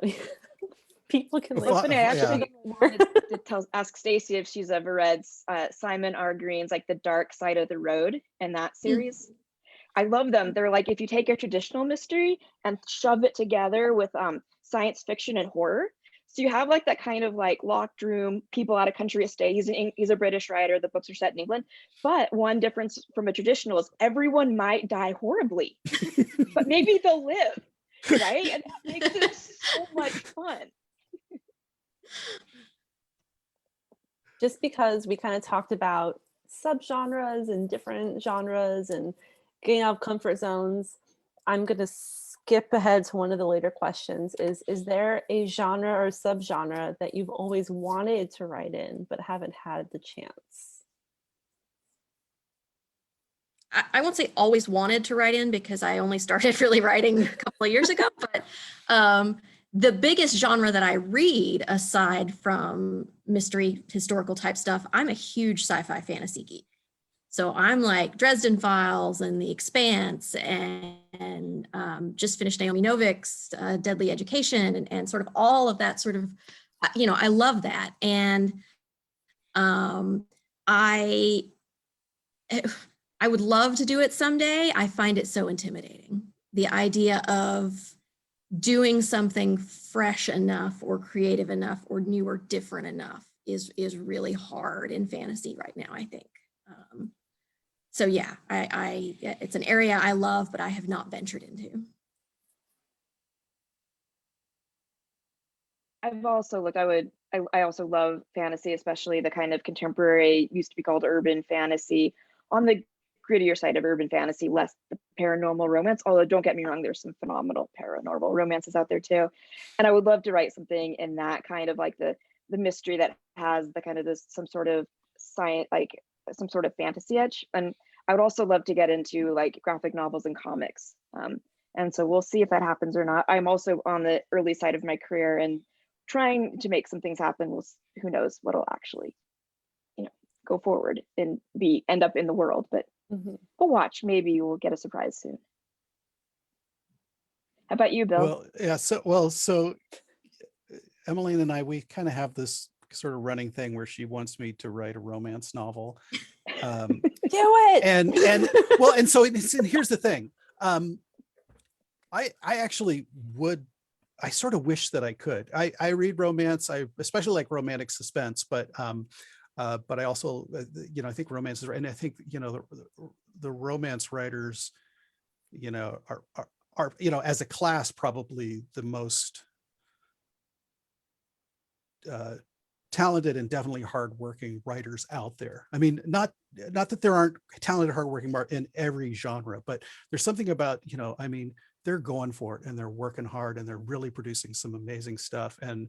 people can listen. I actually wanted to ask Stacie if she's ever read Simon R. Green's The Dark Side of the Road, and that series. I love them. They're like, if you take a traditional mystery and shove it together with science fiction and horror. So you have that kind of locked room, people out of country estate. He's a British writer. The books are set in England. But one difference from a traditional is everyone might die horribly, but maybe they'll live, right? And that makes it so much fun. Just because we kind of talked about subgenres and different genres and getting out of comfort zones, I'm going to skip ahead to one of the later questions. Is there a genre or subgenre that you've always wanted to write in but haven't had the chance? I won't say always wanted to write in, because I only started really writing a couple of years ago, but the biggest genre that I read, aside from mystery, historical type stuff, I'm a huge sci-fi fantasy geek. So I'm like Dresden Files and The Expanse, and just finished Naomi Novik's Deadly Education, and sort of all of that sort of, I love that. And I would love to do it someday. I find it so intimidating. The idea of doing something fresh enough or creative enough or new or different enough is really hard in fantasy right now, I think. So yeah, it's an area I love, but I have not ventured into. I've also looked, I also love fantasy, especially the kind of contemporary, used to be called urban fantasy, on the grittier side of urban fantasy, less the paranormal romance. Although don't get me wrong, there's some phenomenal paranormal romances out there too. And I would love to write something in that kind of like the mystery that has the kind of this, some sort of science, like some sort of fantasy edge. And I would also love to get into like graphic novels and comics. And so we'll see if that happens or not. I'm also on the early side of my career and trying to make some things happen. Who knows what'll actually, go forward and end up in the world, but we'll watch. Maybe you will get a surprise soon. How about you, Bill? Well, yeah. So Emmeline and I, we kind of have this sort of running thing where she wants me to write a romance novel. Do it. And so here's the thing. I actually would. I sort of wish that I could. I read romance. I especially like romantic suspense, but I also, I think romance is right. And I think, the romance writers, are, as a class, probably the most talented and definitely hardworking writers out there. I mean, not that there aren't talented, hardworking in every genre, but there's something about, they're going for it and they're working hard and they're really producing some amazing stuff. And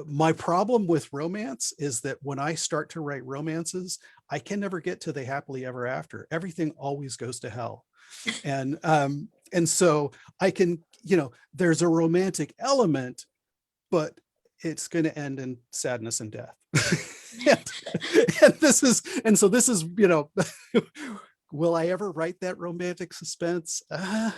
my problem with romance is that when I start to write romances, I can never get to the happily ever after. Everything always goes to hell. And so I can, there's a romantic element, but it's going to end in sadness and death. and so this is, will I ever write that romantic suspense? I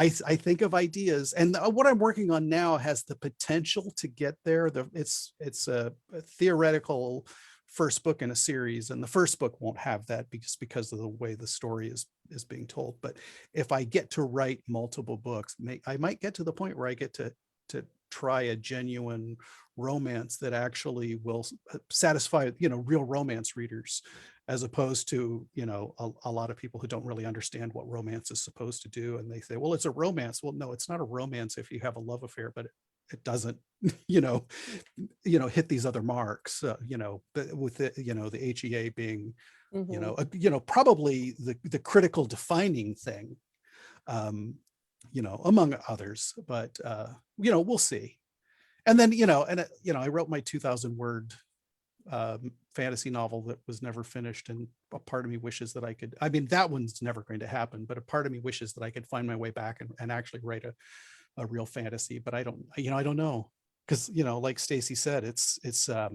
think of ideas, and what I'm working on now has the potential to get there. It's a theoretical first book in a series, and the first book won't have that because of the way the story is being told. But if I get to write multiple books, I might get to the point where I get to try a genuine romance that actually will satisfy real romance readers, as opposed to a lot of people who don't really understand what romance is supposed to do, and they say, well, it's a romance. Well, no, it's not a romance if you have a love affair, but it doesn't hit these other marks, with the HEA being probably the critical defining thing, among others, but we'll see. And then I wrote my 2,000 word fantasy novel that was never finished, and a part of me wishes that I could. I mean, that one's never going to happen, but a part of me wishes that I could find my way back and actually write a real fantasy. But I don't know, because like Stacie said, it's a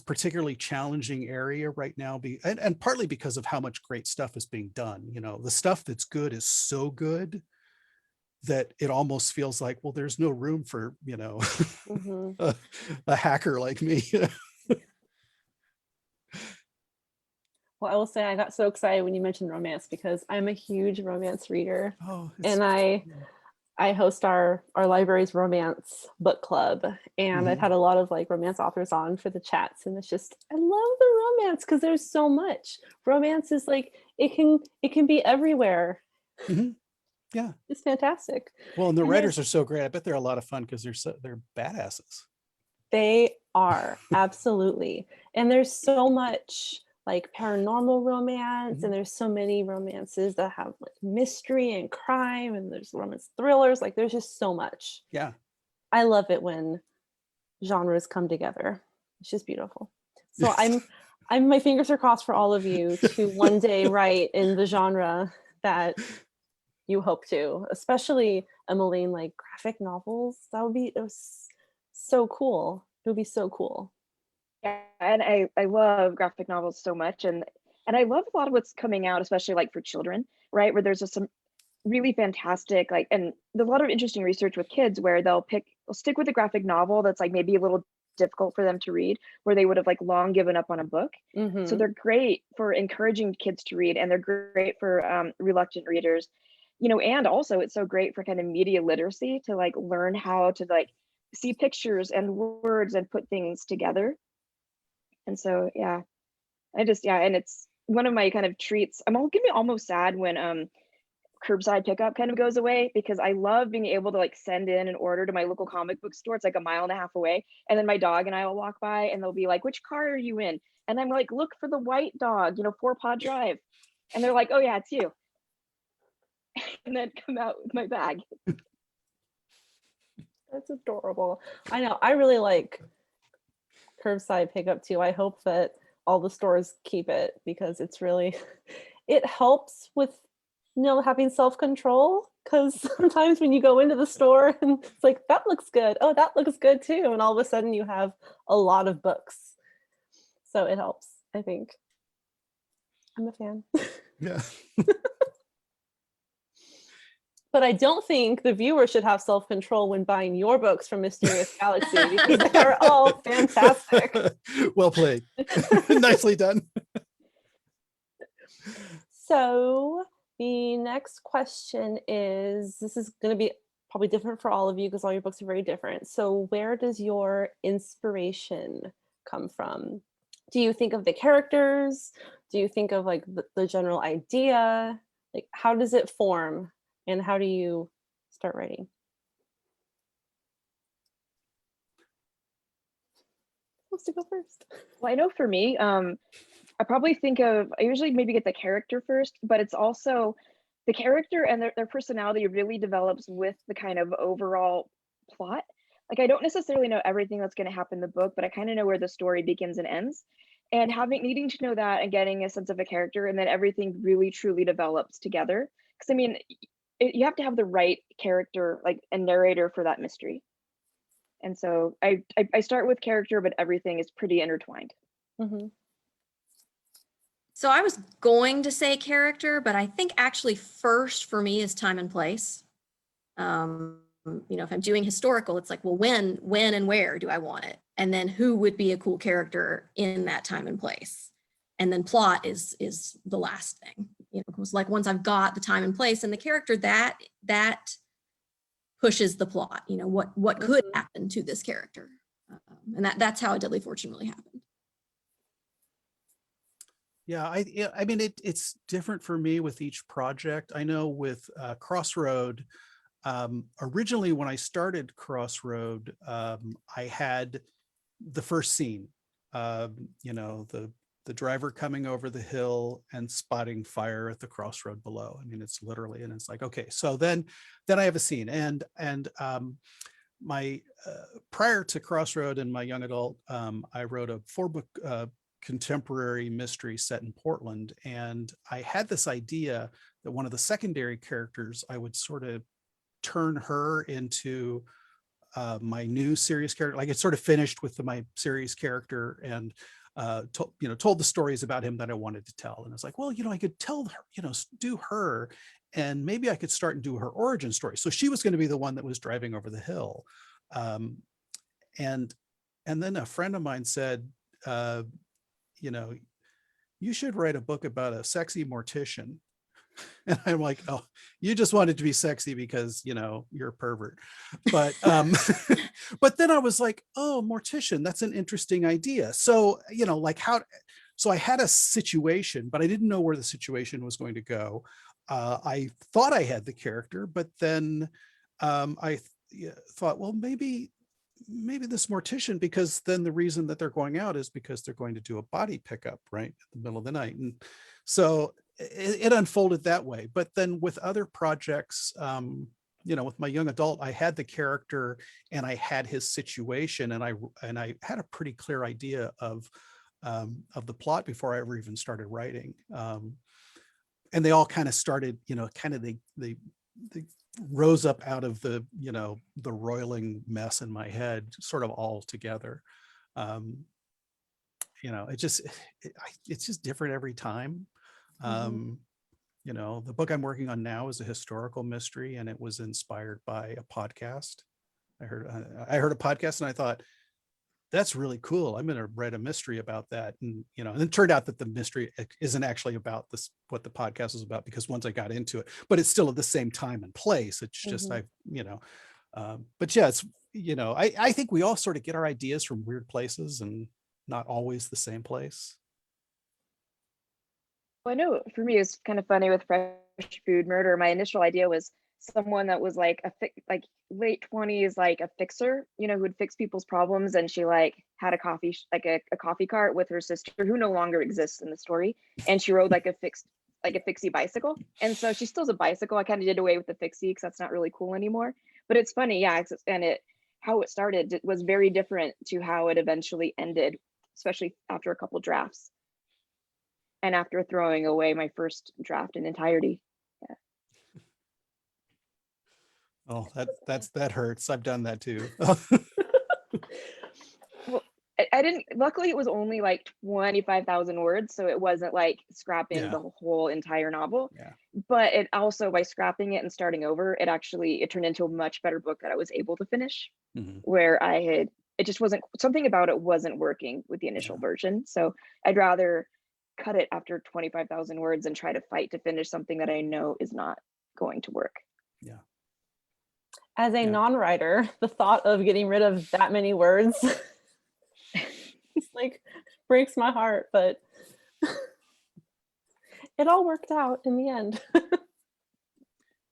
particularly challenging area right now, and partly because of how much great stuff is being done. The stuff that's good is so good that it almost feels like, well, there's no room for a hacker like me. Well, I will say I got so excited when you mentioned romance, because I'm a huge romance reader. And I host our library's romance book club, and I've had a lot of like romance authors on for the chats, and it's just, I love the romance because there's so much. Romance is like, it can be everywhere. Yeah, it's fantastic. Well, and the writers are so great. I bet they're a lot of fun because they're badasses. They are, absolutely. And there's so much like paranormal romance, and there's so many romances that have like mystery and crime, and there's romance thrillers. Like there's just so much. Yeah, I love it when genres come together. It's just beautiful. So I'm my fingers are crossed for all of you to one day write in the genre that you hope to, especially Emmeline, like graphic novels. It was so cool. It would be so cool. Yeah, and I love graphic novels so much, and I love a lot of what's coming out, especially like for children, right? Where there's just some really fantastic, like, and there's a lot of interesting research with kids where they'll pick they'll stick with a graphic novel that's like maybe a little difficult for them to read, where they would have like long given up on a book. So they're great for encouraging kids to read, and they're great for reluctant readers, you know. And also it's so great for kind of media literacy, to like learn how to like see pictures and words and put things together. And so yeah, and it's one of my kind of treats. I'm gonna be almost sad when curbside pickup kind of goes away, because I love being able to like send in an order to my local comic book store. It's like 1.5 miles away. And then my dog and I will walk by and they'll be like, which car are you in? And I'm like, look for the white dog, you know, 4-Paw Drive. And they're like, oh yeah, it's you. And then come out with my bag. That's adorable. I know. I really like curbside pickup too. I hope that all the stores keep it, because it's really, it helps with, you know, having self-control, because sometimes when you go into the store and it's like, that looks good, oh, that looks good too, and all of a sudden you have a lot of books. So it helps, I think. I'm a fan. Yeah. But I don't think the viewer should have self-control when buying your books from Mysterious Galaxy, because they're all fantastic. Well played. Nicely done. So the next question is, this is going to be probably different for all of you because all your books are very different. So where does your inspiration come from? Do you think of the characters? Do you think of like the general idea? Like, how does it form? And how do you start writing? Who wants to go first? Well, I know for me, I usually maybe get the character first, but it's also the character and their personality really develops with the kind of overall plot. Like, I don't necessarily know everything that's going to happen in the book, but I kind of know where the story begins and ends. And needing to know that and getting a sense of a character, and then everything really truly develops together. Because I mean, you have to have the right character, like a narrator, for that mystery. And so I start with character, but everything is pretty intertwined. Mm-hmm. So I was going to say character, but I think actually first for me is time and place. You know, if I'm doing historical, it's like, well, when and where do I want it? And then who would be a cool character in that time and place? And then plot is the last thing. You know, because like once I've got the time and place and the character, that pushes the plot. You know, what could happen to this character, and that's how A Deadly Fortune really happened. Yeah, I mean, it's different for me with each project. I know with Crossroad, originally when I started Crossroad, I had the first scene, you know, the driver coming over the hill and spotting fire at the crossroad below. I mean, it's literally, and it's like, okay, so then I have a scene, and my prior to Crossroad and my young adult, I wrote a 4-book contemporary mystery set in Portland, and I had this idea that one of the secondary characters, I would sort of turn her into my new serious character. Like, it sort of finished with my serious character, and told the stories about him that I wanted to tell. And it's like, well, you know, I could tell her, you know, do her, and maybe I could start and do her origin story. So she was going to be the one that was driving over the hill. And then a friend of mine said, you know, you should write a book about a sexy mortician. And I'm like, oh, you just wanted to be sexy because, you know, you're a pervert. But but then I was like, oh, mortician, that's an interesting idea. So, you know, like so I had a situation, but I didn't know where the situation was going to go. I thought I had the character, but then I thought, well, maybe this mortician, because then the reason that they're going out is because they're going to do a body pickup right in the middle of the night. And so it unfolded that way. But then with other projects, you know, with my young adult, I had the character and I had his situation, and I had a pretty clear idea of the plot before I ever even started writing. And they all kind of started, you know, kind of they rose up out of the, you know, the roiling mess in my head, sort of all together. You know, it's just different every time. You know, the book I'm working on now is a historical mystery, and it was inspired by a podcast I heard a podcast and I thought, that's really cool. I'm going to write a mystery about that. And, you know, and it turned out that the mystery isn't actually about this, what the podcast is about, because once I got into it, but it's still at the same time and place. It's just, you know, but yeah, it's, you know, I think we all sort of get our ideas from weird places and not always the same place. Well, I know for me, it's kind of funny with Fresh Food Murder. My initial idea was someone that was like like late 20s, like a fixer, you know, who would fix people's problems. And she like had a coffee, like a coffee cart with her sister who no longer exists in the story. And she rode like a fixie bicycle. And so she still's a bicycle. I kind of did away with the fixie because that's not really cool anymore. But it's funny, yeah. And how it started was very different to how it eventually ended, especially after a couple drafts. And after throwing away my first draft in entirety. Yeah. Oh, that hurts. I've done that too. Well, I didn't, luckily it was only like 25,000 words. So it wasn't like scrapping the whole entire novel. Yeah. But it also, by scrapping it and starting over, it turned into a much better book that I was able to finish. Where it just wasn't, something about it wasn't working with the initial version. So I'd rather cut it after 25,000 words and try to fight to finish something that I know is not going to work. Yeah. As a non-writer, the thought of getting rid of that many words it's like breaks my heart, but it all worked out in the end. Well,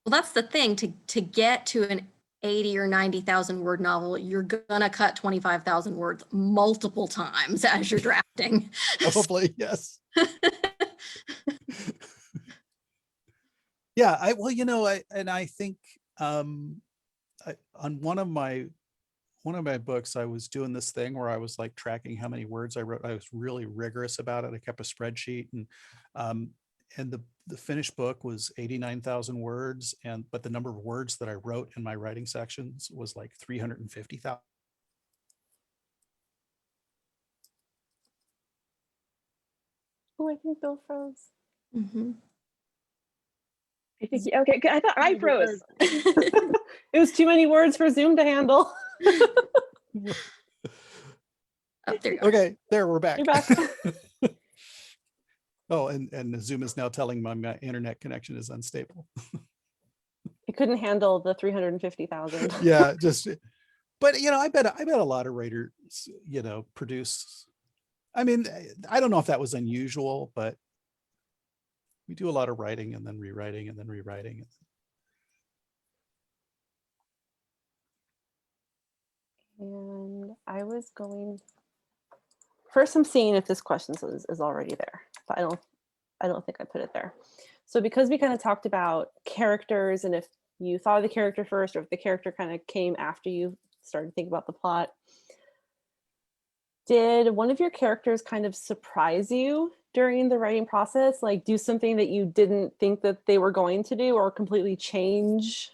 that's the thing, to get to an 80 or 90,000 word novel, you're gonna cut 25,000 words multiple times as you're drafting. Probably, yes. Yeah, I think on one of my books, I was doing this thing where I was like tracking how many words I wrote. I was really rigorous about it. I kept a spreadsheet, and the finished book was 89,000 words, but the number of words that I wrote in my writing sections was like 350,000. Oh, I think Bill froze. I think, okay, I thought I froze. It was too many words for Zoom to handle. Oh, there you go. Okay, there, we're back. You're back. Oh, and Zoom is now telling my internet connection is unstable. It couldn't handle the 350,000. Yeah, but I bet a lot of writers, produce. I mean, I don't know if that was unusual, but we do a lot of writing and then rewriting and then rewriting. And I was going, first I'm seeing if this question is already there, but I don't think I put it there. So because we kind of talked about characters and if you thought of the character first or if the character kind of came after you started to think about the plot, did one of your characters kind of surprise you during the writing process? Like do something that you didn't think that they were going to do or completely change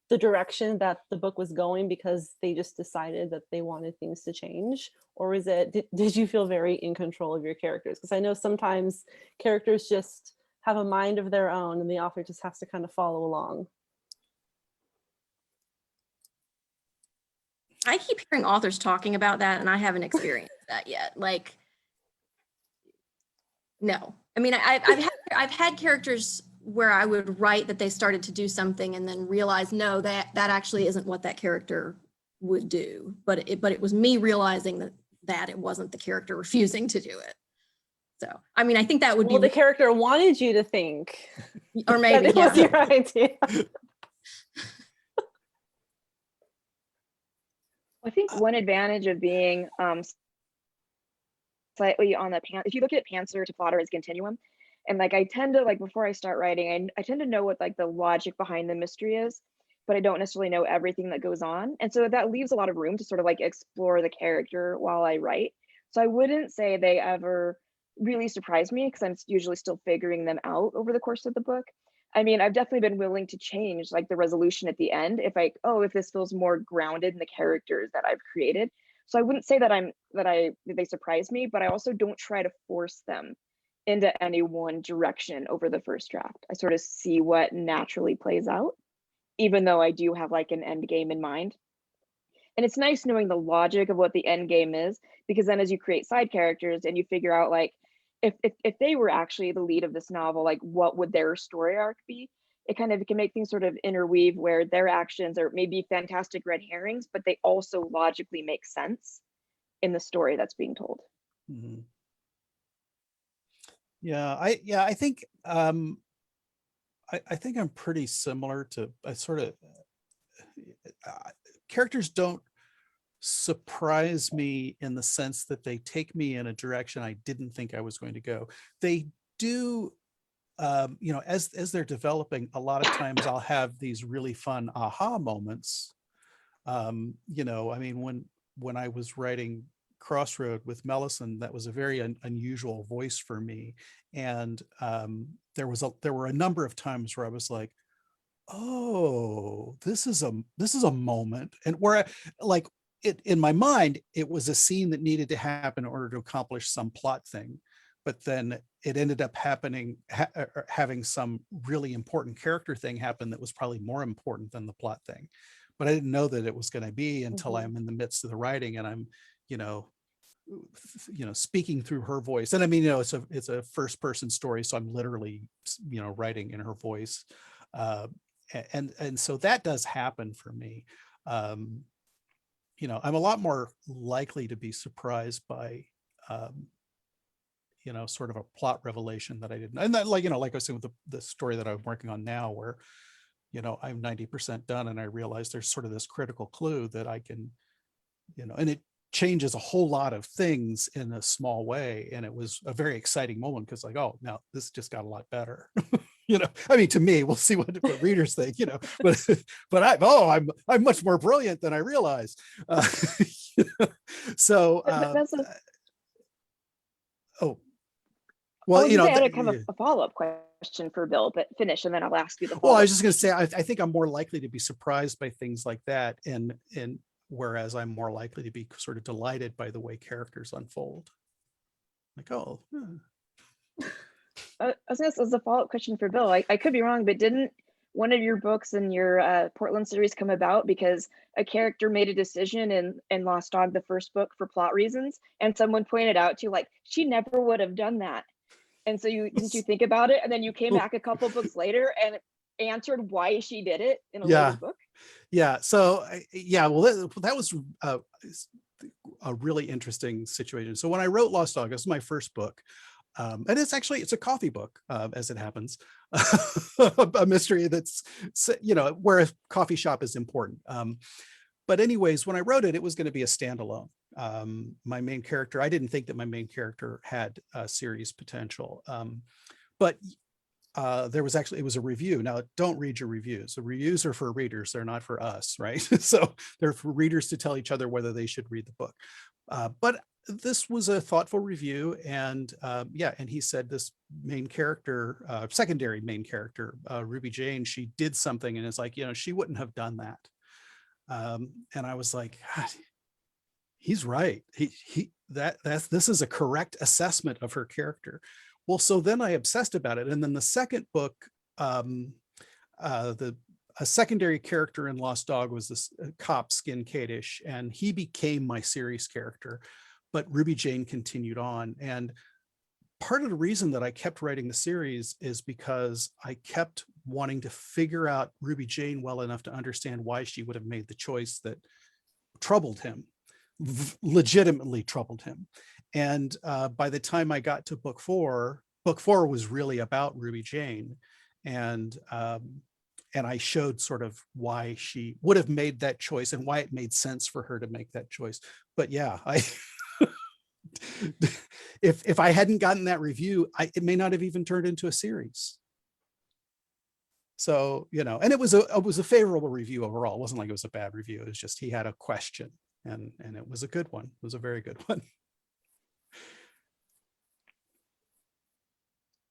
the direction that the book was going because they just decided that they wanted things to change? Or was it, did you feel very in control of your characters? Because I know sometimes characters just have a mind of their own and the author just has to kind of follow along. I keep hearing authors talking about that and I haven't experienced that yet. Like, no. I mean, I've had characters where I would write that they started to do something and then realize, no, that actually isn't what that character would do. But it was me realizing that it wasn't the character refusing to do it. So, I mean, I think that would be the character wanted you to think. Or maybe, that it was your idea. I think one advantage of being slightly on the if you look at pantser to plotter as continuum, and like I tend to, like before I start writing, I tend to know what like the logic behind the mystery is, but I don't necessarily know everything that goes on. And so that leaves a lot of room to sort of like explore the character while I write. So I wouldn't say they ever really surprised me because I'm usually still figuring them out over the course of the book. I mean, I've definitely been willing to change like the resolution at the end if this feels more grounded in the characters that I've created. So I wouldn't say that they surprise me, but I also don't try to force them into any one direction over the first draft. I sort of see what naturally plays out, even though I do have like an end game in mind. And it's nice knowing the logic of what the end game is, because then as you create side characters and you figure out like, if they were actually the lead of this novel, like what would their story arc be? It kind of can make things sort of interweave where their actions are maybe fantastic red herrings, but they also logically make sense in the story that's being told. Mhm. I think I think I'm pretty similar to characters don't surprise me in the sense that they take me in a direction I didn't think I was going to go. They do, as they're developing, a lot of times I'll have these really fun aha moments. I mean, when I was writing Crossroad with Mellison, that was a very unusual voice for me. And there were a number of times where I was like, oh, this is a moment. And where in my mind, it was a scene that needed to happen in order to accomplish some plot thing. But then it ended up having some really important character thing happen that was probably more important than the plot thing. But I didn't know that it was going to be until I'm in the midst of the writing and I'm, speaking through her voice. And I mean, it's a first person story. So I'm literally, writing in her voice. And so that does happen for me. I'm a lot more likely to be surprised by, sort of a plot revelation that I didn't. And that, like I was saying with the story that I'm working on now, where, I'm 90% done and I realize there's sort of this critical clue that I can, and it changes a whole lot of things in a small way. And it was a very exciting moment because like, oh, now this just got a lot better. I mean, to me, we'll see what readers think, but I'm much more brilliant than I realized. So, well, I had a kind of a follow-up question for Bill, but finish and then I'll ask you the follow-up. Well, I was just going to say, I think I'm more likely to be surprised by things like that, and whereas I'm more likely to be sort of delighted by the way characters unfold. Like, oh. I was going to say, as a follow-up question for Bill, I could be wrong, but didn't one of your books in your Portland series come about because a character made a decision in Lost Dog, the first book, for plot reasons, and someone pointed out to you, like, she never would have done that. And so didn't you think about it? And then you came back a couple books later and answered why she did it in a later book? Yeah. So, well, that was a really interesting situation. So when I wrote Lost Dog, this was my first book. And it's a coffee book, as it happens, a mystery that's, where a coffee shop is important. But anyways, when I wrote it, it was going to be a standalone. My main character, I didn't think that my main character had series potential. But it was a review. Now, don't read your reviews. The reviews are for readers. They're not for us, right? So they're for readers to tell each other whether they should read the book. But this was a thoughtful review. And and he said this main character, secondary main character, Ruby Jane, she did something and it's like, she wouldn't have done that. And I was like, God, he's right. This is a correct assessment of her character. Well, so then I obsessed about it. And then the second book, a secondary character in Lost Dog was this cop, Skin Kadish, and he became my series character, but Ruby Jane continued on. And part of the reason that I kept writing the series is because I kept wanting to figure out Ruby Jane well enough to understand why she would have made the choice that troubled him, legitimately troubled him. And by the time I got to book four was really about Ruby Jane. And I showed sort of why she would have made that choice and why it made sense for her to make that choice. But yeah, if I hadn't gotten that review, it may not have even turned into a series. So, and it was a favorable review overall. It wasn't like it was a bad review. It was just, he had a question and it was a good one. It was a very good one.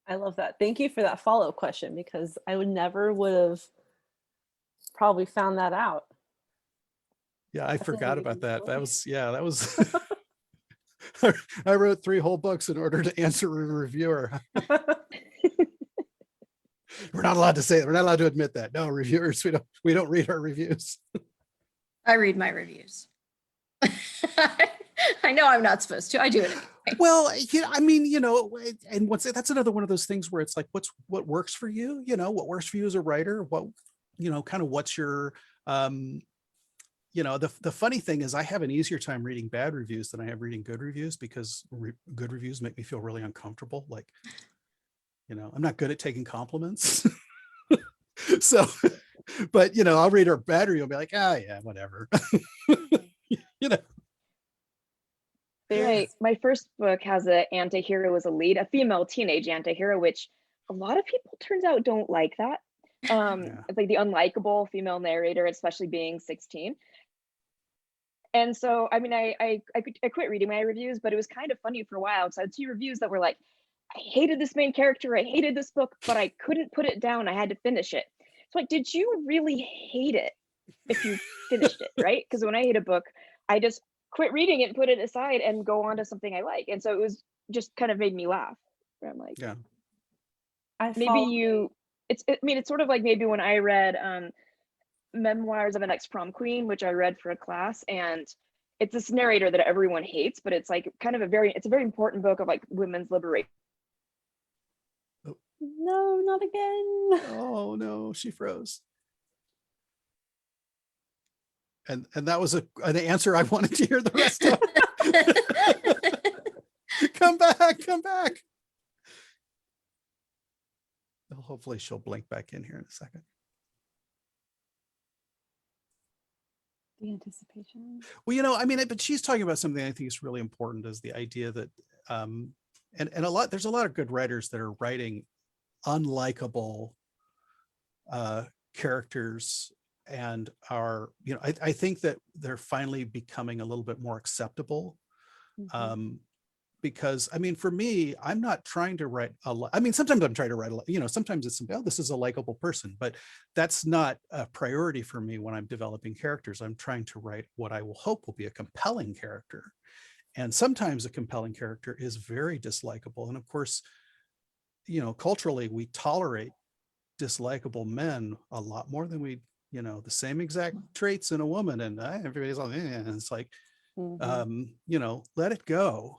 I love that. Thank you for that follow-up question, because I would have probably found that out. Yeah, I forgot about that. That was I wrote 3 whole books in order to answer a reviewer. We're not allowed to say that. We're not allowed to admit that. No, reviewers, we don't read our reviews. I read my reviews. I know I'm not supposed to. I do it anyway. Well, yeah, I mean, and that's another one of those things where it's like, what works for you? What works for you as a writer? What, kind of what's your, the funny thing is I have an easier time reading bad reviews than I have reading good reviews, because good reviews make me feel really uncomfortable. Like, I'm not good at taking compliments. So, but I'll read a bad review and be like, yeah, whatever. Right. My first book has an anti-hero as a lead, a female teenage anti-hero, which a lot of people turns out don't like that. Yeah. It's like the unlikable female narrator, especially being 16. And so, I mean, I quit reading my reviews, but it was kind of funny for a while. So I'd see reviews that were like, I hated this main character, I hated this book, but I couldn't put it down. I had to finish it. So like, did you really hate it if you finished it, right? Because when I hate a book, I just quit reading it, put it aside, and go on to something I like. And so it was just kind of made me laugh. I'm like, Yeah. It's sort of like maybe when I read Memoirs of an Ex-Prom Queen, which I read for a class, and it's this narrator that everyone hates, but it's like kind of it's a very important book of like women's liberation. No, not again. Oh no, she froze. And that was an answer I wanted to hear the rest of. Come back. Well, hopefully she'll blink back in here in a second. The anticipation. Well, but she's talking about something I think is really important, is the idea that, and there's a lot of good writers that are writing unlikable characters, and are, I think that they're finally becoming a little bit more acceptable. Because for me, I'm not trying to write sometimes I'm trying to write sometimes it's, this is a likable person, but that's not a priority for me when I'm developing characters. I'm trying to write what I will hope will be a compelling character. And sometimes a compelling character is very dislikable. And of course, culturally, we tolerate dislikable men a lot more than we, the same exact traits in a woman. And everybody's like, and it's like, let it go.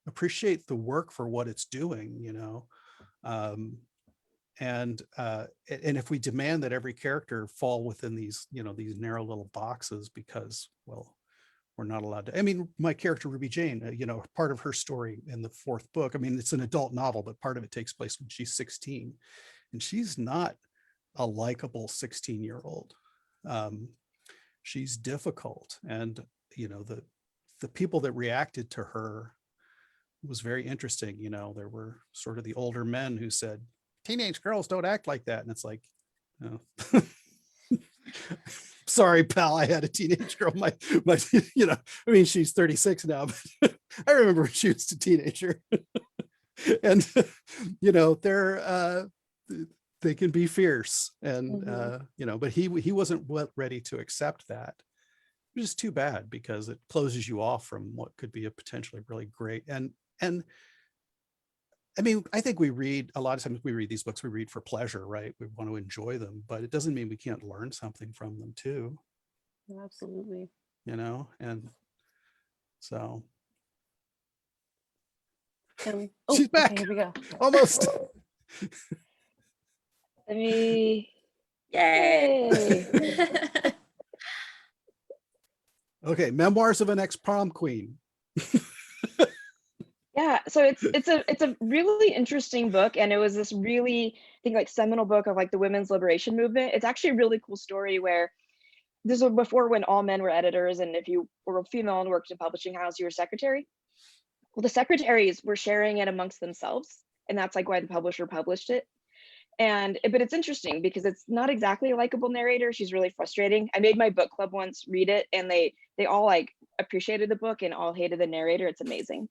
Appreciate the work for what it's doing, and if we demand that every character fall within these, these narrow little boxes, because, well, we're not allowed to. My character Ruby Jane, part of her story in the fourth book, it's an adult novel, but part of it takes place when she's 16, and she's not a likable 16-year-old. She's difficult, and the people that reacted to her was very interesting. There were sort of the older men who said, teenage girls don't act like that. And it's like, oh. Sorry, pal, I had a teenage girl. She's 36 now, but I remember when she was a teenager. And, they can be fierce, and, but he wasn't ready to accept that. Which is too bad, because it closes you off from what could be a potentially really great. And I think we read, a lot of times we read these books, we read for pleasure, right? We want to enjoy them, but it doesn't mean we can't learn something from them too. Absolutely. And so. She's back. Okay, here we go. Almost. Yay. Okay, Memoirs of an Ex-Prom Queen. Yeah, so it's a really interesting book, and it was this really, I think, like seminal book of like the women's liberation movement. It's actually a really cool story where this was before, when all men were editors, and if you were a female and worked in a publishing house, you were secretary. Well, the secretaries were sharing it amongst themselves, and that's like why the publisher published it. But it's interesting because it's not exactly a likable narrator. She's really frustrating. I made my book club once read it, and they all like appreciated the book and all hated the narrator. It's amazing.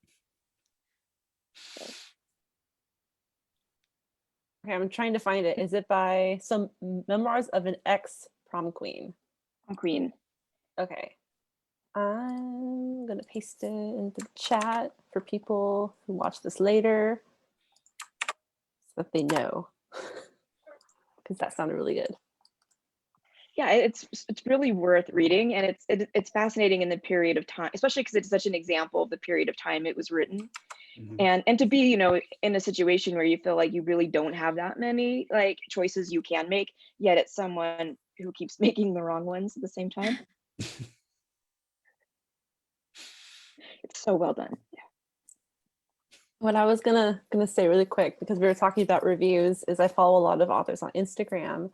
Okay, I'm trying to find it. Is it by some Memoirs of an Ex-Prom Queen? Queen. Okay. I'm gonna paste it into the chat for people who watch this later so that they know, because that sounded really good. yeah, it's really worth reading, and it's fascinating in the period of time, especially because it's such an example of the period of time it was written. And to be, you know, in a situation where you feel like you really don't have that many like choices you can make, yet it's someone who keeps making the wrong ones at the same time. It's so well done. What I was gonna say really quick, because we were talking about reviews, is I follow a lot of authors on Instagram.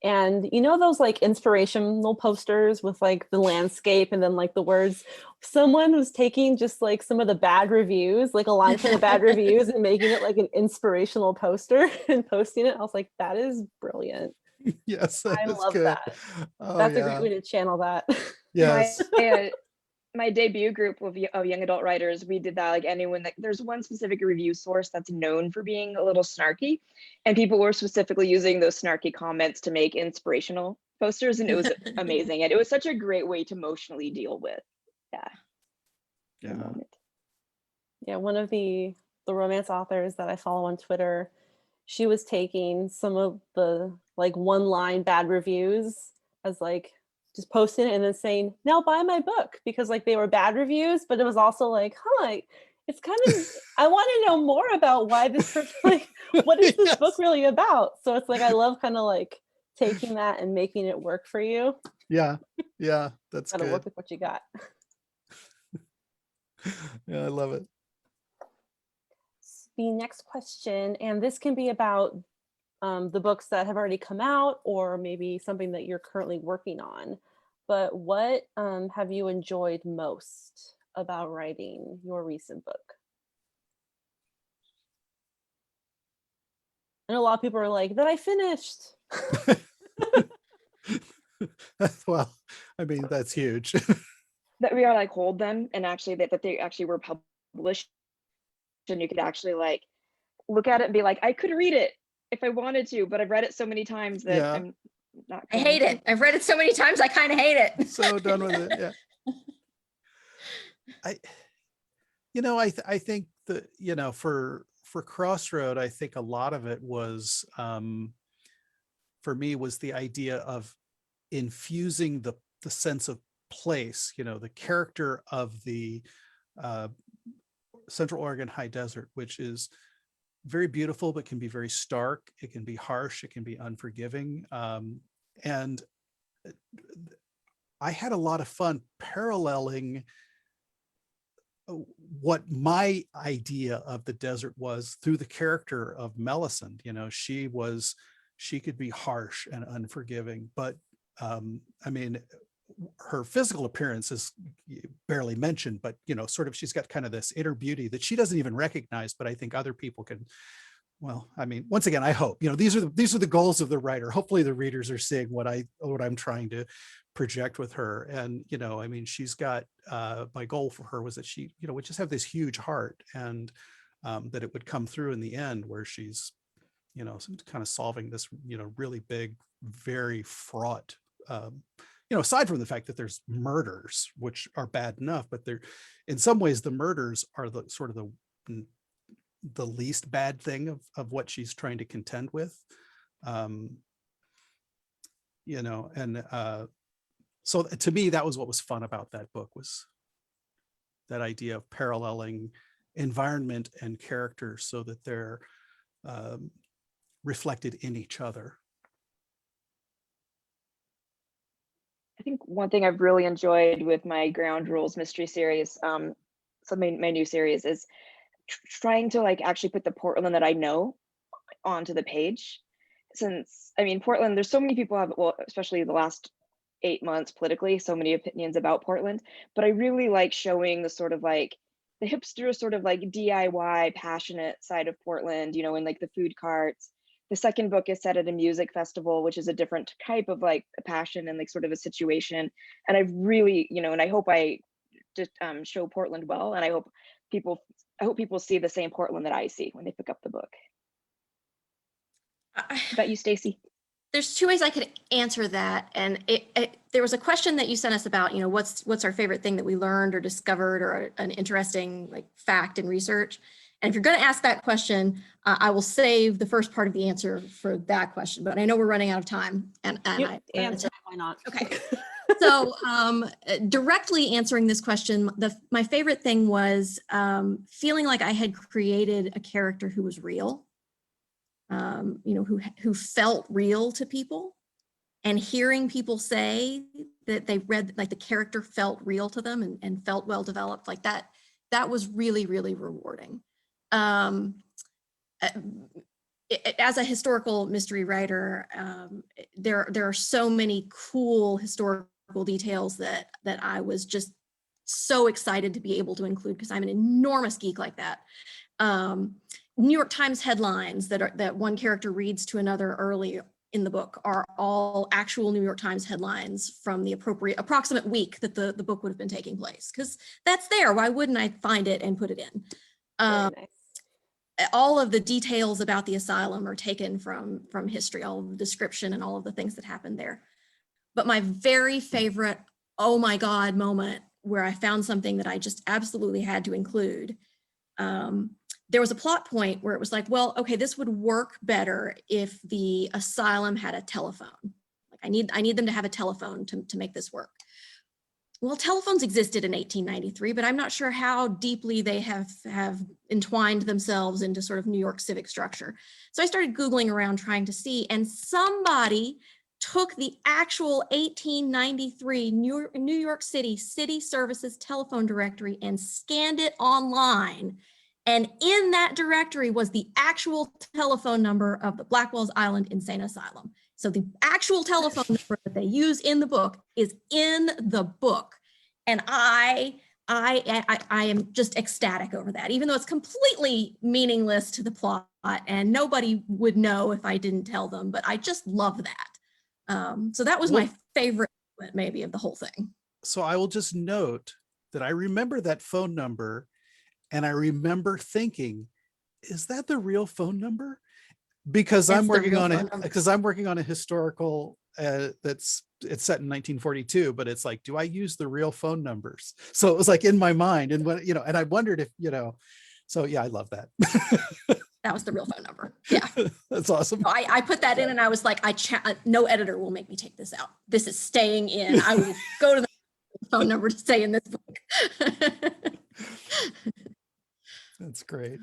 And you know those like inspirational posters with like the landscape and then like the words? Someone was taking just like some of the bad reviews, like a line from the bad reviews, and making it like an inspirational poster and posting it. I was like, that is brilliant. Yes, I that's love good. that. Oh, That's a yeah. great way to channel that. Yes. My debut group of young adult writers, we did that. Like anyone that there's one specific review source that's known for being a little snarky, and people were specifically using those snarky comments to make inspirational posters, and it was amazing. And it was such a great way to emotionally deal with the Yeah. moment. Yeah, one of the romance authors that I follow on Twitter, she was taking some of the like one line bad reviews as like just posting it and then saying, now buy my book, because like they were bad reviews, but it was also like, it's kind of, I want to know more about why this person, like, what is this book really about? So it's like, I love kind of like taking that and making it work for you. Yeah. Yeah. That's Gotta good. work with what you got. Yeah, I love it. The next question, and this can be about the books that have already come out or maybe something that you're currently working on, but what have you enjoyed most about writing your recent book? And a lot of people are like, that I finished. Well, I mean, that's huge. That we are like hold them, and actually that they actually were published, and you could actually like look at it and be like, I could read it if I wanted to, but I've read it so many times that Yeah. I'm not I going hate to. it. I've read it so many times, I kind of hate it. So done with it. Yeah. I think that, for Crossroad, I think a lot of it was, for me, was the idea of infusing the sense of place, the character of the Central Oregon high desert, which is very beautiful, but can be very stark. It can be harsh. It can be unforgiving. And I had a lot of fun paralleling what my idea of the desert was through the character of Melisande. She could be harsh and unforgiving, but I mean, her physical appearance is barely mentioned, but sort of she's got kind of this inner beauty that she doesn't even recognize, but I think other people can. Well, I mean, once again, I hope, these are the goals of the writer. Hopefully the readers are seeing what I'm trying to project with her. And, I mean, she's got, my goal for her was that she, would just have this huge heart, and that it would come through in the end where she's, kind of solving this, really big, very fraught, aside from the fact that there's murders, which are bad enough, but they're, in some ways, the murders are the sort of the least bad thing of what she's trying to contend with. So to me, that was what was fun about that book, was that idea of paralleling environment and character so that they're reflected in each other. I think one thing I've really enjoyed with my Ground Rules mystery series, my new series, is trying to like actually put the Portland that I know onto the page. Since, I mean, Portland, there's so many people have, well, especially the last 8 months politically, so many opinions about Portland, but I really like showing the sort of like the hipster sort of like DIY passionate side of Portland, in like the food carts. The second book is set at a music festival, which is a different type of like a passion and like sort of a situation. And I've really, and I hope I just show Portland well, and I hope people see the same Portland that I see when they pick up the book. How about you, Stacie? There's two ways I could answer that. And there was a question that you sent us about, what's our favorite thing that we learned or discovered, or an interesting like fact in research. And if you're going to ask that question, I will save the first part of the answer for that question. But I know we're running out of time, and You I answer, why not? Okay. So directly answering this question, my favorite thing was feeling like I had created a character who was real, who felt real to people, and hearing people say that they read, like the character felt real to them and felt well developed, like that was really, really rewarding. As a historical mystery writer, there are so many cool historical details that I was just so excited to be able to include, because I'm an enormous geek like that. New York Times headlines that one character reads to another early in the book are all actual New York Times headlines from the approximate week that the book would have been taking place, because that's there. Why wouldn't I find it and put it in? Very nice. All of the details about the asylum are taken from history, all of the description and all of the things that happened there. But my very favorite, oh my God moment where I found something that I just absolutely had to include, there was a plot point where it was like, well, okay, this would work better if the asylum had a telephone. Like I need them to have a telephone to make this work. Well, telephones existed in 1893, but I'm not sure how deeply they have entwined themselves into sort of New York civic structure. So I started Googling around trying to see, and somebody took the actual 1893 New York City City Services telephone directory and scanned it online. And in that directory was the actual telephone number of the Blackwell's Island Insane Asylum. So the actual telephone number that they use in the book is in the book. And I am just ecstatic over that, even though it's completely meaningless to the plot and nobody would know if I didn't tell them, but I just love that. So that was my favorite maybe of the whole thing. So I will just note that I remember that phone number, and I remember thinking, is that the real phone number? Because I'm working on it, because I'm working on a historical it's set in 1942, but it's like, do I use the real phone numbers? So it was like in my mind, and when and I wondered if so yeah, I love that. That was the real phone number. Yeah. That's awesome. So I put that in, and I was like, no editor will make me take this out. This is staying in. I will go to the phone number to stay in this book. That's great.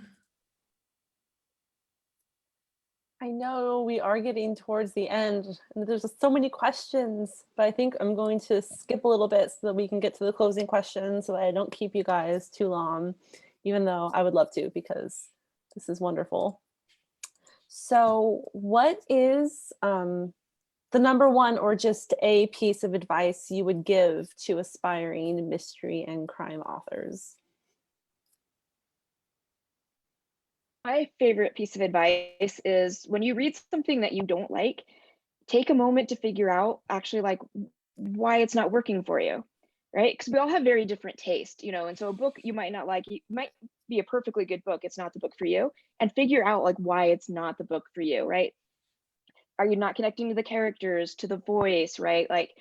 I know we are getting towards the end, and there's just so many questions, but I think I'm going to skip a little bit so that we can get to the closing questions so that I don't keep you guys too long, even though I would love to, because this is wonderful. So what is the number one or just a piece of advice you would give to aspiring mystery and crime authors? My favorite piece of advice is when you read something that you don't like, take a moment to figure out actually like why it's not working for you, right? Because we all have very different taste, and so a book you might not like, it might be a perfectly good book, it's not the book for you, and figure out like why it's not the book for you, right? Are you not connecting to the characters, to the voice, right? Like,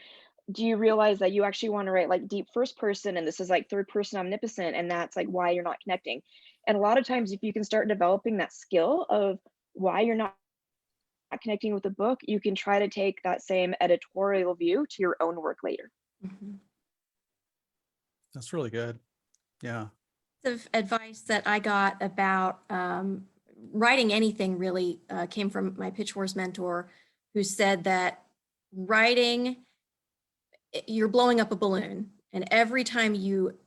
do you realize that you actually want to write like deep first person and this is like third person omnipotent, and that's like why you're not connecting? And a lot of times if you can start developing that skill of why you're not connecting with the book, you can try to take that same editorial view to your own work later. Mm-hmm. That's really good. Yeah. Of advice that I got about writing anything really came from my Pitch Wars mentor, who said that writing, you're blowing up a balloon, and every time you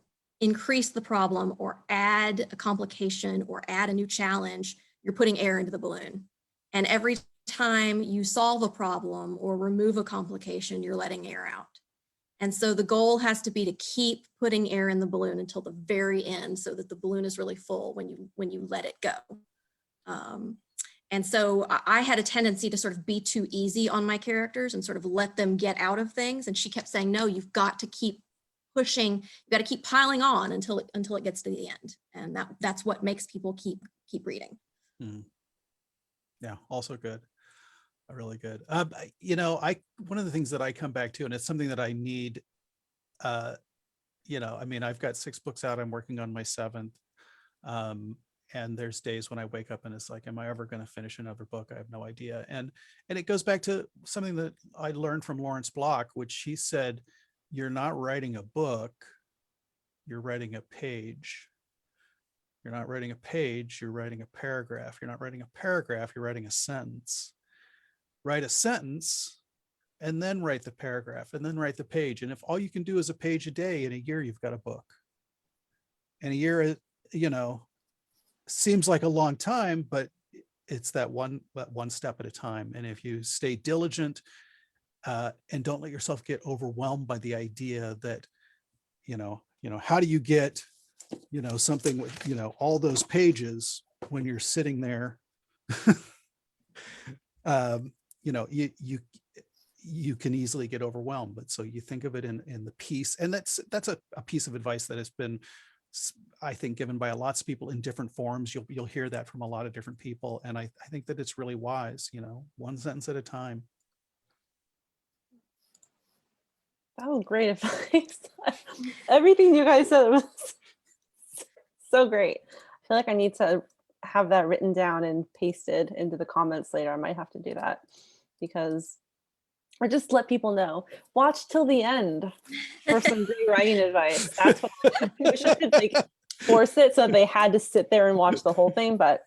increase the problem or add a complication or add a new challenge, you're putting air into the balloon. And every time you solve a problem or remove a complication, you're letting air out. And so the goal has to be to keep putting air in the balloon until the very end, so that the balloon is really full when you let it go. And so I had a tendency to sort of be too easy on my characters and sort of let them get out of things. And she kept saying, no, you've got to keep pushing, you got to keep piling on until it gets to the end. And that's what makes people keep reading. Yeah, also good. Really good. One of the things that I come back to, and it's something that I need, I mean, I've got 6 books out, I'm working on my 7th. and there's days when I wake up and it's like, am I ever going to finish another book? I have no idea. And it goes back to something that I learned from Lawrence Block, which she said, you're not writing a book, you're writing a page. You're not writing a page, you're writing a paragraph. You're not writing a paragraph, you're writing a sentence. Write a sentence and then write the paragraph and then write the page. And if all you can do is a page a day, in a year, you've got a book. And a year, you know, seems like a long time, but it's that one step at a time. And if you stay diligent and don't let yourself get overwhelmed by the idea that, you know, how do you get, you know, something with, you know, all those pages when you're sitting there, you know, you can easily get overwhelmed. But so you think of it in the piece, and that's a piece of advice that has been, I think, given by lots of people in different forms. You'll hear that from a lot of different people. And I think that it's really wise, you know, one sentence at a time. Oh, great advice. Everything you guys said was so great. I feel like I need to have that written down and pasted into the comments later. I might have to do that, because, or just let people know, watch till the end for some great writing advice. That's what I wish I could like force it so they had to sit there and watch the whole thing, but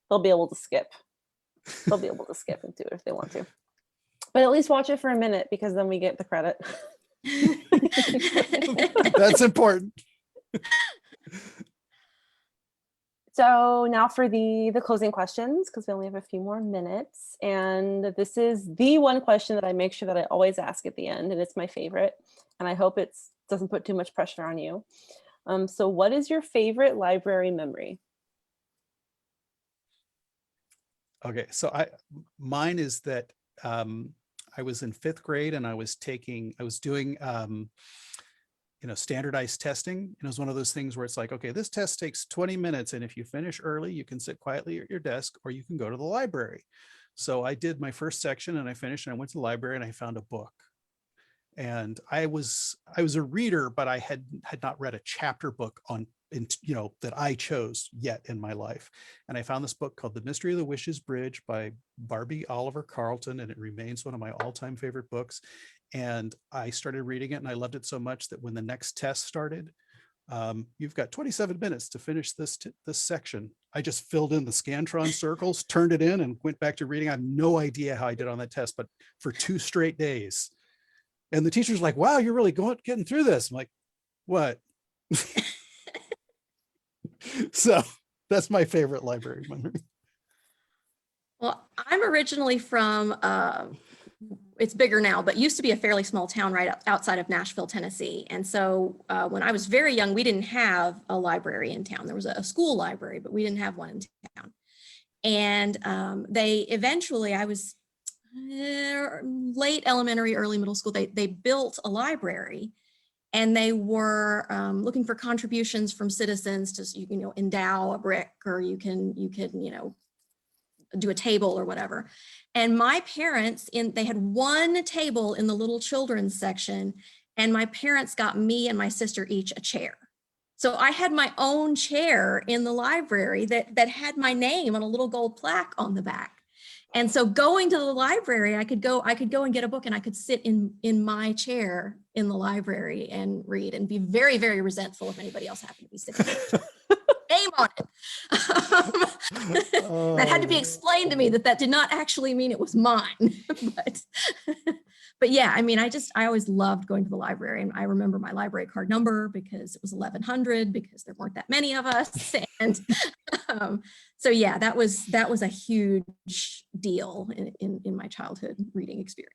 they'll be able to skip. They'll be able to skip and do it if they want to. But at least watch it for a minute, because then we get the credit. That's important. So now for the closing questions, because we only have a few more minutes. And this is the one question that I make sure that I always ask at the end, and it's my favorite. And I hope it doesn't put too much pressure on you. So what is your favorite library memory? Okay, so mine is that I was in 5th grade and I was doing you know, standardized testing. And it was one of those things where it's like, okay, this test takes 20 minutes. And if you finish early, you can sit quietly at your desk, or you can go to the library. So I did my first section and I finished, and I went to the library and I found a book. And I was a reader, but I had not read a chapter book you know, that I chose yet in my life. And I found this book called The Mystery of the Wishes Bridge by Barbie Oliver Carleton, and it remains one of my all-time favorite books. And I started reading it, and I loved it so much that when the next test started, you've got 27 minutes to finish this section. I just filled in the Scantron circles, turned it in, and went back to reading. I have no idea how I did on that test, but for 2 straight days. And the teacher's like, wow, you're really getting through this. I'm like, what? So that's my favorite library memory. Well, I'm originally from, it's bigger now, but used to be a fairly small town right outside of Nashville, Tennessee. And so when I was very young, we didn't have a library in town. There was a school library, but we didn't have one in town. And they eventually, I was late elementary, early middle school, they built a library, and they were looking for contributions from citizens to, you know, endow a brick, or you can, you know, do a table or whatever. And my parents, they had one table in the little children's section, and my parents got me and my sister each a chair. So I had my own chair in the library that had my name on a little gold plaque on the back. And so going to the library, I could go and get a book, and I could sit in my chair in the library and read, and be very, very resentful if anybody else happened to be sitting there. Name on it. That had to be explained to me that did not actually mean it was mine. But yeah, I mean, I always loved going to the library, and I remember my library card number because it was 1100, because there weren't that many of us. And so yeah, that was a huge deal in my childhood reading experience.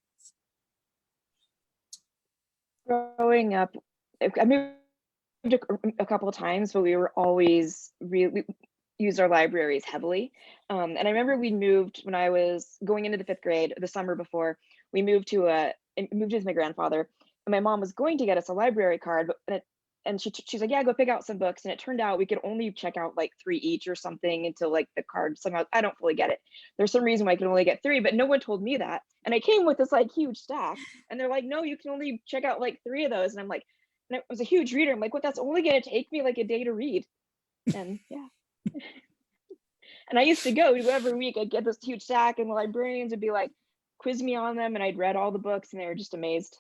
Growing up, I moved a couple of times, but we were always we used our libraries heavily. And I remember we moved when I was going into the 5th grade, the summer before. We moved with my grandfather, and my mom was going to get us a library card, and she's like, yeah, go pick out some books. And it turned out we could only check out like 3 each or something until like the card somehow, I don't fully get it. There's some reason why I could only get 3, but no one told me that. And I came with this like huge stack, and they're like, no, you can only check out like 3 of those. And I'm like, and I was a huge reader. I'm like, what? That's only going to take me like a day to read. And yeah. And I used to go every week. I'd get this huge stack, and the librarians would be like, quiz me on them, and I'd read all the books, and they were just amazed.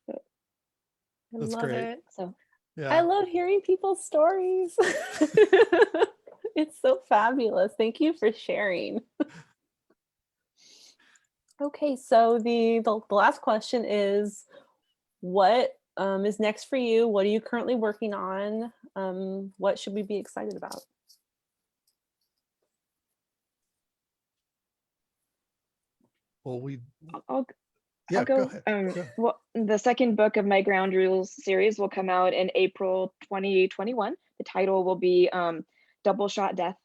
I That's love great. it. So I Yeah. love hearing people's stories. It's so fabulous. Thank you for sharing. Okay, so the last question is, what is next for you? What are you currently working on? What should we be excited about? Well, I'll yeah, go. go ahead. Well, the second book of my Ground Rules series will come out in April 2021. The title will be Double Shot Death.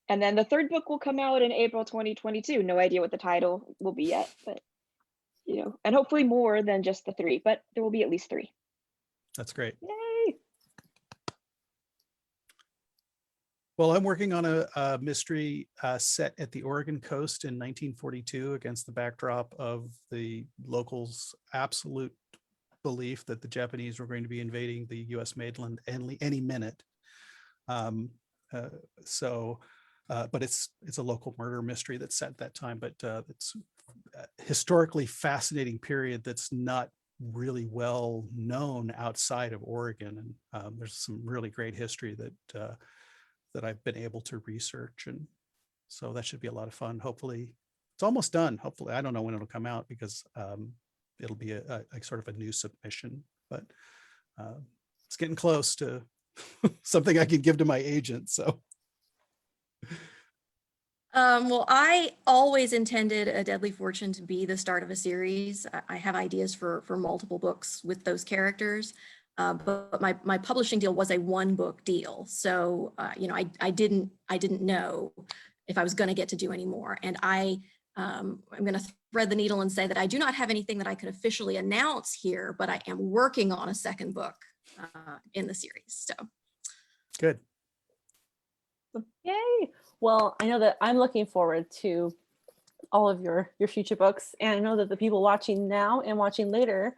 And then the third book will come out in April 2022. No idea what the title will be yet, but and hopefully more than just the 3, but there will be at least 3. That's great. Yay! Well, I'm working on a mystery set at the Oregon coast in 1942 against the backdrop of the locals' absolute belief that the Japanese were going to be invading the U.S. mainland any minute. But it's a local murder mystery that's set at that time, but it's a historically fascinating period that's not really well known outside of Oregon. And there's some really great history that I've been able to research. And so that should be a lot of fun. Hopefully it's almost done. Hopefully, I don't know when it'll come out because it'll be a sort of a new submission, but it's getting close to something I can give to my agent. So. Well, I always intended A Deadly Fortune to be the start of a series. I have ideas for multiple books with those characters, but my publishing deal was a 1-book deal. So, I didn't know if I was going to get to do any more. And I'm going to thread the needle and say that I do not have anything that I could officially announce here, but I am working on a second book in the series. So Good. Yay! Well, I know that I'm looking forward to all of your future books, and I know that the people watching now and watching later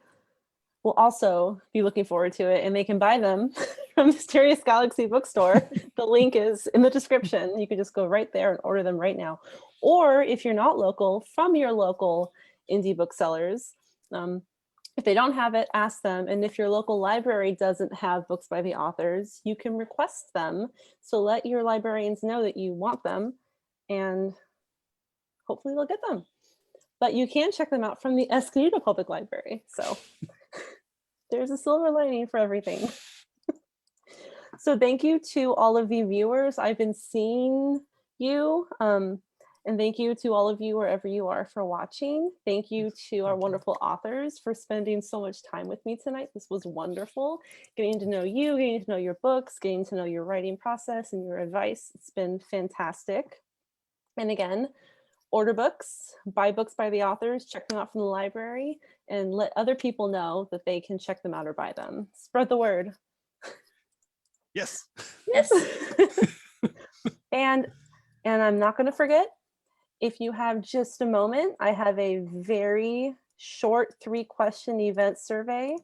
will also be looking forward to it, and they can buy them from Mysterious Galaxy Bookstore. The link is in the description. You can just go right there and order them right now. Or if you're not local, from your local indie booksellers. If they don't have it, ask them. And if your local library doesn't have books by the authors, you can request them. So let your librarians know that you want them, and hopefully they'll get them. But you can check them out from the Escondido Public Library. So there's a silver lining for everything. So thank you to all of you viewers. I've been seeing you. And thank you to all of you wherever you are for watching. Thank you to our wonderful authors for spending so much time with me tonight. This was wonderful. Getting to know you, getting to know your books, getting to know your writing process and your advice. It's been fantastic. And again, order books, buy books by the authors, check them out from the library, and let other people know that they can check them out or buy them. Spread the word. Yes. yes. And I'm not going to forget, if you have just a moment, I have a very short 3-question event survey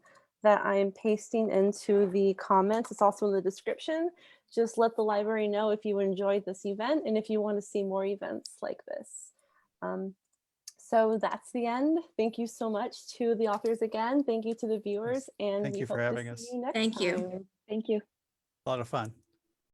that I'm pasting into the comments. It's also in the description. Just let the library know if you enjoyed this event and if you want to see more events like this. So that's the end. Thank you so much to the authors again. Thank you to the viewers, and Thank we you for hope to having see us. you next Thank you. time. Thank you. A lot of fun.